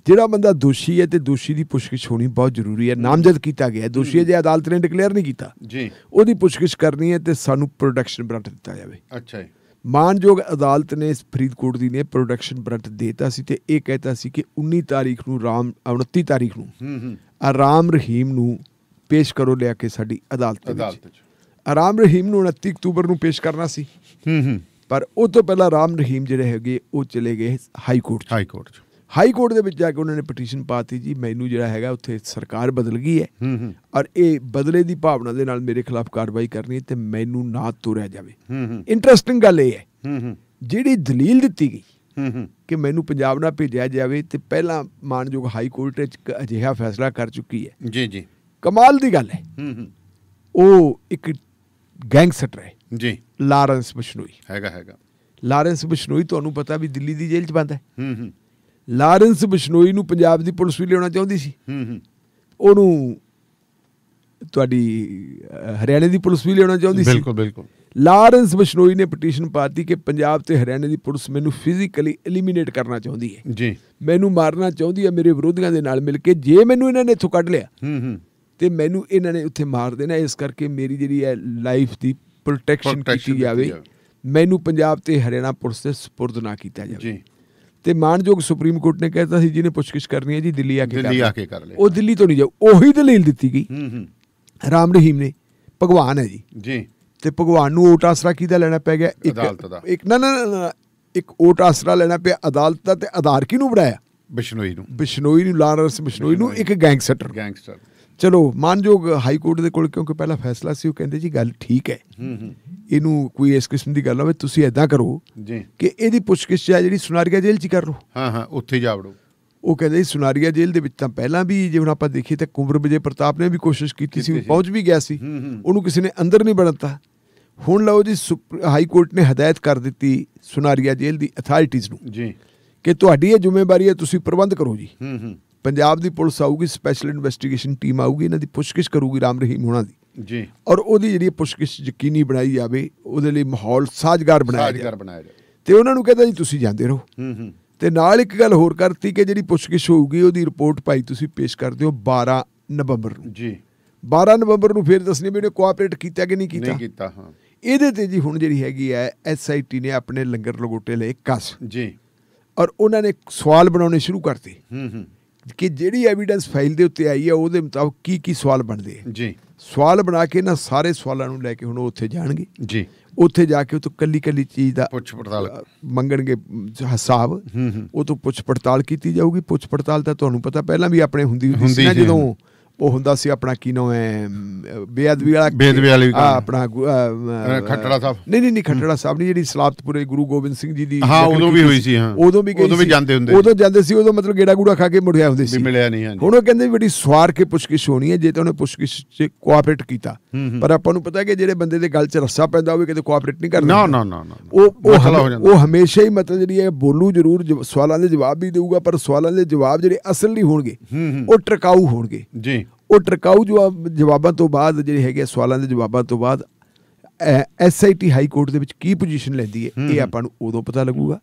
ਜਿਹੜਾ ਬੰਦਾ ਦੋਸ਼ੀ ਹੈ ਤੇ ਦੋਸ਼ੀ ਦੀ ਪੁੱਛਗਿੱਛ ਹੋਣੀ ਬਹੁਤ ਜ਼ਰੂਰੀ ਹੈ। ਨਾਮਜ਼ਦ ਕੀਤਾ ਗਿਆ ਦੋਸ਼ੀ ਹੈ, ਜੇ ਅਦਾਲਤ ਨੇ ਡਿਕਲੇਅਰ ਨਹੀਂ ਕੀਤਾ ਜੀ, ਉਹਦੀ ਪੁੱਛਗਿੱਛ ਕਰਨੀ ਹੈ ਤੇ ਸਾਨੂੰ ਪ੍ਰੋਡਕਸ਼ਨ ਵਾਰੰਟ ਦਿੱਤਾ ਜਾਵੇ। ਅੱਛਾ ਜੀ। ਮਾਨਯੋਗ ਅਦਾਲਤ ਨੇ ਫਰੀਦਕੋਟ ਦੀ ਨੇ ਪ੍ਰੋਡਕਸ਼ਨ ਵਾਰੰਟ ਦੇਤਾ ਸੀ ਤੇ ਇਹ ਕਹਿਤਾ ਸੀ ਕਿ 29 ਤਾਰੀਖ ਨੂੰ 29 ਤਾਰੀਖ ਨੂੰ ਰਾਮ ਰਹੀਮ ਨੂੰ ਪੇਸ਼ ਕਰੋ ਲਿਆ ਕੇ ਸਾਡੀ ਅਦਾਲਤ ਵਿੱਚ। ਰਾਮ ਰਹੀਮ ਨੂੰ 29 ਅਕਤੂਬਰ ਨੂੰ ਪੇਸ਼ ਕਰਨਾ ਸੀ, ਪਰ ਉਹ ਤੋਂ ਪਹਿਲਾਂ ਰਾਮ ਰਹੀਮ ਜਿਹੜੇ ਹੈਗੇ ਉਹ ਚਲੇ ਗਏ ਹਾਈ ਕੋਰਟ 'ਚ। ਹਾਈ ਕੋਰਟ ਦੇ ਵਿੱਚ ਜਾ ਕੇ ਉਹਨਾਂ ਨੇ ਪਟੀਸ਼ਨ ਪਾਤੀ ਜੀ ਮੈਨੂੰ ਜਿਹੜਾ ਹੈਗਾ ਉੱਥੇ ਸਰਕਾਰ ਬਦਲ ਗਈ ਹੈ ਔਰ ਇਹ ਬਦਲੇ ਦੀ ਭਾਵਨਾ ਦੇ ਨਾਲ ਮੇਰੇ ਖਿਲਾਫ ਕਾਰਵਾਈ ਕਰਨੀ ਹੈ ਤੇ ਮੈਨੂੰ ਨਾ ਤੋਰਿਆ ਜਾਵੇ। ਇੰਟਰਸਟਿੰਗ ਗੱਲ ਇਹ ਹੈ ਜਿਹੜੀ ਦਲੀਲ ਦਿੱਤੀ ਗਈ ਕਿ ਮੈਨੂੰ ਪੰਜਾਬ ਨਾਲ ਭੇਜਿਆ ਜਾਵੇ, ਤੇ ਪਹਿਲਾਂ ਮਾਨਯੋਗ ਹਾਈ ਕੋਰਟ ਵਿੱਚ ਇੱਕ ਅਜਿਹਾ ਫੈਸਲਾ ਕਰ ਚੁੱਕੀ ਹੈ ਜੀ ਜੀ। ਕਮਾਲ ਦੀ ਗੱਲ ਹੈ, ਉਹ ਇੱਕ ਗੈਂਗਸਟਰ ਹੈ ਜੀ, ਲਾਰੈਂਸ ਬਿਸ਼ਨੋਈ ਹੈਗਾ। ਲਾਰੈਂਸ ਬਿਸ਼ਨੋਈ ਤੁਹਾਨੂੰ ਪਤਾ ਵੀ ਦਿੱਲੀ ਦੀ ਜੇਲ੍ਹ 'ਚ ਬੰਦ ਹੈ। ਲਾਰੈਂਸ ਬਿਸ਼ਨੋਈ ਨੂੰ ਪੰਜਾਬ ਦੀ ਪੁਲਿਸ ਵੀ ਲਿਆਉਣਾ ਚਾਹੁੰਦੀ ਸੀ, ਉਹਨੂੰ ਤੁਹਾਡੀ ਹਰਿਆਣੇ ਦੀ ਪੁਲਿਸ ਵੀ ਲਿਆਉਣਾ ਚਾਹੁੰਦੀ ਸੀ। ਬਿਲਕੁਲ। ਲਾਰੈਂਸ ਬਿਸ਼ਨੋਈ ਨੇ ਪਟੀਸ਼ਨ ਪਾਤੀ ਕਿ ਪੰਜਾਬ ਤੇ ਹਰਿਆਣੇ ਦੀ ਪੁਲਿਸ ਮੈਨੂੰ ਫਿਜ਼ੀਕਲੀ ਐਲੀਮੀਨੇਟ ਕਰਨਾ ਚਾਹੁੰਦੀ ਹੈ ਜੀ, ਮੈਨੂੰ ਮਾਰਨਾ ਚਾਹੁੰਦੀ ਹੈ ਮੇਰੇ ਵਿਰੋਧੀਆਂ ਦੇ ਨਾਲ ਮਿਲ ਕੇ। ਜੇ ਮੈਨੂੰ ਇਹਨਾਂ ਨੇ ਇੱਥੋਂ ਕੱਢ ਲਿਆ ਤੇ ਮੈਨੂੰ ਇਹਨਾਂ ਨੇ ਉੱਥੇ ਮਾਰ ਦੇਣਾ, ਇਸ ਕਰਕੇ ਮੇਰੀ ਜਿਹੜੀ ਹੈ ਲਾਈਫ ਦੀ ਪ੍ਰੋਟੈਕਸ਼ਨ ਕੀਤੀ ਜਾਵੇ, ਮੈਨੂੰ ਪੰਜਾਬ ਤੇ ਹਰਿਆਣਾ ਪੁਲਿਸ ਦੇ ਸਪੁਰਦ ਨਾ ਕੀਤਾ ਜਾਵੇ। ਤੇ ਮਾਨਯੋਗ ਸੁਪਰੀਮ ਕੋਰਟ ਨੇ ਕਹਿਤਾ ਸੀ ਜਿਹਨੇ ਪੁੱਛਗਿੱਛ ਕਰਨੀ ਹੈ ਜੀ ਦਿੱਲੀ ਆ ਕੇ ਕਰ ਲੈ। ਉਹ ਦਿੱਲੀ ਤੋਂ ਨਹੀਂ ਜਾਊ, ਉਹੀ ਦਲੀਲ ਦਿੱਤੀ ਗਈ ਰਾਮ ਰਹੀਮ ਨੇ, ਭਗਵਾਨ ਹੈ ਜੀ ਤੇ ਭਗਵਾਨ ਨੂੰ ਓਟ ਆਸਰਾ ਕਿਹਦਾ ਲੈਣਾ ਪੈ ਗਿਆ? ਅਦਾਲਤ ਦਾ। ਇੱਕ ਨਾ ਇੱਕ ਓਟ ਆਸਰਾ ਲੈਣਾ ਪਿਆ ਅਦਾਲਤ ਦਾ, ਤੇ ਆਧਾਰ ਕਿਹਨੂੰ ਬਣਾਇਆ? ਬਿਸ਼ਨੋਈ ਨੂੰ, ਲਾਰੈਂਸ ਬਿਸ਼ਨੋਈ ਨੂੰ ਇੱਕ ਗੈਂਗਸਟਰ। ਚਲੋ ਮਾਨਯੋਗ ਹਾਈ ਕੋਰਟ ਦੇ ਕੋਲ ਕਿਉਂਕਿ ਪਹਿਲਾ ਫੈਸਲਾ ਸੀ, ਉਹ ਕਹਿੰਦੇ ਜੀ ਗੱਲ ਠੀਕ ਹੈ, ਇਹਨੂੰ ਕੋਈ ਇਸ ਕਿਸਮ ਦੀ ਗੱਲ ਹੋਵੇ ਤੁਸੀਂ ਏਦਾਂ ਕਰੋ ਕਿ ਇਹਦੀ ਪੁੱਛਗਿੱਛ ਹੈ ਜਿਹੜੀ ਸੁਨਾਰੀਆ ਜੇਲ੍ਹ 'ਚ ਕਰ ਲਓ। ਉੱਥੇ ਜਾ ਵੜੋ। ਉਹ ਕਹਿੰਦੇ ਸੁਨਾਰੀਆ ਜੇਲ੍ਹ ਦੇ ਵਿੱਚ ਤਾਂ ਪਹਿਲਾਂ ਵੀ ਜੇ ਹੁਣ ਆਪਾਂ ਦੇਖੀਏ ਤਾਂ ਕੁੰਵਰ ਵਿਜੇ ਪ੍ਰਤਾਪ ਨੇ ਵੀ ਕੋਸ਼ਿਸ਼ ਕੀਤੀ ਸੀ, ਪਹੁੰਚ ਵੀ ਗਿਆ ਸੀ, ਉਹਨੂੰ ਕਿਸੇ ਨੇ ਅੰਦਰ ਨਹੀਂ ਬਣਤਾ। ਹੁਣ ਲਓ ਜੀ ਹਾਈ ਕੋਰਟ ਨੇ ਹਦਾਇਤ ਕਰ ਦਿੱਤੀ ਸੁਨਾਰੀਆ ਜੇਲ੍ਹ ਦੀ ਅਥਾਰਟੀਜ਼ ਨੂੰ ਕਿ ਤੁਹਾਡੀ ਇਹ ਜ਼ਿੰਮੇਵਾਰੀ ਹੈ, ਤੁਸੀਂ ਪ੍ਰਬੰਧ ਕਰੋ ਜੀ। ਪੰਜਾਬ ਦੀ ਪੁਲਿਸ ਆਊਗੀ, ਸਪੈਸ਼ਲ ਇਨਵੈਸਟੀਗੇਸ਼ਨ ਟੀਮ ਆਊਗੀ, ਇਹਨਾਂ ਦੀ ਪੁੱਛਗਿੱਛ ਕਰੂਗੀ ਰਾਮ ਰਹੀਮ ਹੋਣਾ ਦੀ, ਔਰ ਉਹਦੀ ਜਿਹੜੀ ਪੁੱਛਗਿੱਛ ਯਕੀਨੀ ਬਣਾਈ ਜਾਵੇ, ਉਹਦੇ ਲਈ ਮਾਹੌਲ ਸਾਜ਼ਗਾਰ ਬਣਾਇਆ ਜਾਵੇ। ਤੇ ਉਹਨਾਂ ਨੂੰ ਕਹਿੰਦਾ ਜੀ ਤੁਸੀਂ ਜਾਂਦੇ ਰਹੋ। ਤੇ ਨਾਲ ਇੱਕ ਗੱਲ ਹੋਰ ਕਰਤੀ ਕਿ ਜਿਹੜੀ ਪੁੱਛਗਿੱਛ ਹੋਊਗੀ ਉਹਦੀ ਰਿਪੋਰਟ ਭਾਈ ਤੁਸੀਂ ਪੇਸ਼ ਕਰ ਦਿਓ 12 ਨਵੰਬਰ ਨੂੰ। 12 ਨਵੰਬਰ ਨੂੰ ਫਿਰ ਦੱਸਣੀ ਵੀ ਉਹਨੇ ਕੋਆਪਰੇਟ ਕੀਤਾ ਕਿ ਨਹੀਂ ਕੀਤਾ। ਇਹਦੇ ਤੇ ਜੀ ਹੁਣ ਜਿਹੜੀ ਹੈਗੀ ਹੈ SIT ਨੇ ਆਪਣੇ ਲੰਗਰ ਲਗੋਟੇ ਲਏ ਕਸ ਔਰ ਉਹਨਾਂ ਨੇ ਸਵਾਲ ਬਣਾਉਣੇ ਸ਼ੁਰੂ ਕਰਤੇ ਕਿ ਜਿਹੜੀ ਐਵੀਡੈਂਸ ਫਾਈਲ ਦੇ ਉੱਤੇ ਆਈ ਹੈ ਉਹਦੇ ਮੁਤਾਬਕ ਕੀ ਸਵਾਲ ਬਣਦੇ ਆ। ਸਵਾਲ ਬਣਾ ਕੇ ਨਾ ਸਾਰੇ ਸਵਾਲਾਂ ਨੂੰ ਲੈ ਕੇ ਹੁਣ ਉਹ ਉੱਥੇ ਜਾਣਗੇ। ਉੱਥੇ ਜਾ ਕੇ ਉਹ ਤੋਂ ਕੱਲੀ ਚੀਜ਼ ਦਾ ਪੁੱਛ ਪੜਤਾਲ ਮੰਗਣਗੇ ਹਿਸਾਬ, ਉਹ ਤੋਂ ਪੁੱਛ ਪੜਤਾਲ ਕੀਤੀ ਜਾਊਗੀ। ਪੁੱਛ ਪੜਤਾਲ ਤਾਂ ਤੁਹਾਨੂੰ ਪਤਾ ਪਹਿਲਾਂ ਵੀ ਆਪਣੇ ਹੁੰਦੀ ਸੀ ਨਾ, ਜਦੋਂ ਉਹ ਹੁੰਦਾ ਸੀ ਆਪਣਾ ਕੀ ਨਾਮ ਹੈ ਬੇਅਦਬੀ ਵਾਲਾ ਆਪਣਾ ਖੱਟੜਾ ਸਾਹਿਬ, ਨਹੀਂ ਖੱਟੜਾ ਸਾਹਿਬ ਨਹੀਂ, ਜਿਹੜੀ ਸਲਾਬਤਪੁਰੇ ਗੁਰੂ ਗੋਬਿੰਦ ਸਿੰਘ ਜੀ ਦੀ ਉਦੋਂ ਵੀ ਹੋਈ ਸੀ। ਉਦੋਂ ਵੀ ਜਾਂਦੇ ਸੀ, ਉਦੋਂ ਮਤਲਬ ਗੇੜਾ ਗੂੜਾ ਖਾ ਕੇ ਮੁੜਿਆ ਹੁੰਦੇ ਸੀ। ਹੁਣ ਉਹ ਕਹਿੰਦੇ ਬੜੀ ਸਵਾਰ ਕੇ ਪੁੱਛਗਿੱਛ ਹੋਣੀ ਹੈ ਜੇ ਤਾਂ ਉਹਨੇ ਪੁੱਛਗਿੱਛ 'ਚ ਕੋਆਪਰੇਟ ਕੀਤਾ। ਪਰ ਆਪਾਂ ਨੂੰ ਪਤਾ ਕਿ ਜਿਹੜੇ ਬੰਦੇ ਦੇ ਗੱਲ 'ਚ ਰੱਸਾ ਪੈਂਦਾ ਹੋਵੇ ਕਿਤੇ ਕੋਆਪਰੇਟ ਨਹੀਂ ਕਰਨਾ। ਉਹ ਹਮੇਸ਼ਾ ਹੀ ਮਤਲਬ ਜਿਹੜੀ ਹੈ ਬੋਲੂ ਜ਼ਰੂਰ, ਸਵਾਲਾਂ ਦੇ ਜਵਾਬ ਵੀ ਦੇਊਗਾ, ਪਰ ਸਵਾਲਾਂ ਦੇ ਜਵਾਬ ਜਿਹੜੇ ਅਸਲ ਨਹੀਂ ਹੋਣਗੇ, ਉਹ ਟਿਕਾਊ ਹੋਣਗੇ। ਉਹ ਟਿਕਾਊ ਜਵਾਬਾਂ ਤੋਂ ਬਾਅਦ ਜਿਹੜੇ ਹੈਗੇ ਸਵਾਲਾਂ ਦੇ ਜਵਾਬਾਂ ਤੋਂ ਬਾਅਦ SIT ਹਾਈ ਕੋਰਟ ਦੇ ਵਿੱਚ ਕੀ ਪੋਜੀਸ਼ਨ ਲੈਂਦੀ ਹੈ ਇਹ ਆਪਾਂ ਨੂੰ ਉਦੋਂ ਪਤਾ ਲੱਗੂਗਾ।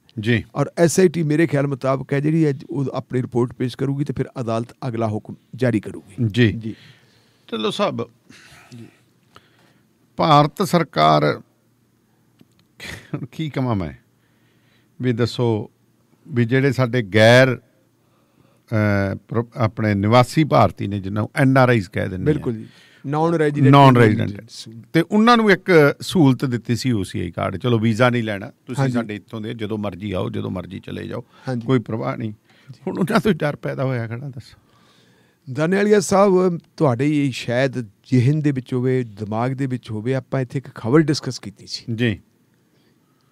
ਔਰ SIT ਮੇਰੇ ਖਿਆਲ ਮੁਤਾਬਕ ਹੈ ਜਿਹੜੀ ਉਹ ਆਪਣੀ ਰਿਪੋਰਟ ਪੇਸ਼ ਕਰੂਗੀ ਤੇ ਫਿਰ ਅਦਾਲਤ ਅਗਲਾ ਹੁਕਮ ਜਾਰੀ ਕਰੂਗੀ। ਜੀ ਢਿੱਲੋਂ ਸਾਹਿਬ, ਭਾਰਤ ਸਰਕਾਰ ਕੀ ਕਹਾਂ ਮੈਂ ਵੀ ਦੱਸੋ ਵੀ ਜਿਹੜੇ ਸਾਡੇ ਗੈਰ ਆਪਣੇ ਨਿਵਾਸੀ ਭਾਰਤੀ ਨੇ ਜਿਹਨਾਂ ਨੂੰ NRIs ਕਹਿ ਦਿੰਦੇ, ਬਿਲਕੁਲ ਜੀ, ਨਾਨ ਰੈਜ਼ੀਡੈਂਟ, ਤੇ ਉਹਨਾਂ ਨੂੰ ਇੱਕ ਸਹੂਲਤ ਦਿੱਤੀ ਸੀ OCI ਕਾਰਡ। ਚਲੋ ਵੀਜ਼ਾ ਨਹੀਂ ਲੈਣਾ, ਤੁਸੀਂ ਸਾਡੇ ਇੱਥੋਂ ਦੇ ਜਦੋਂ ਮਰਜ਼ੀ ਆਓ, ਜਦੋਂ ਮਰਜ਼ੀ ਚਲੇ ਜਾਓ, ਕੋਈ ਪ੍ਰਵਾਹ ਨਹੀਂ। ਹੁਣ ਉਹਨਾਂ ਤੋਂ ਡਰ ਪੈਦਾ ਹੋਇਆ ਖੜਾ। ਦੱਸੋ ਦਾਨੇਵਾਲੀਆ ਸਾਹਿਬ, ਤੁਹਾਡੇ ਸ਼ਾਇਦ ਜ਼ਿਹਨ ਦੇ ਵਿੱਚ ਹੋਵੇ, ਦਿਮਾਗ ਦੇ ਵਿੱਚ ਹੋਵੇ, ਆਪਾਂ ਇੱਥੇ ਇੱਕ ਖਬਰ ਡਿਸਕਸ ਕੀਤੀ ਸੀ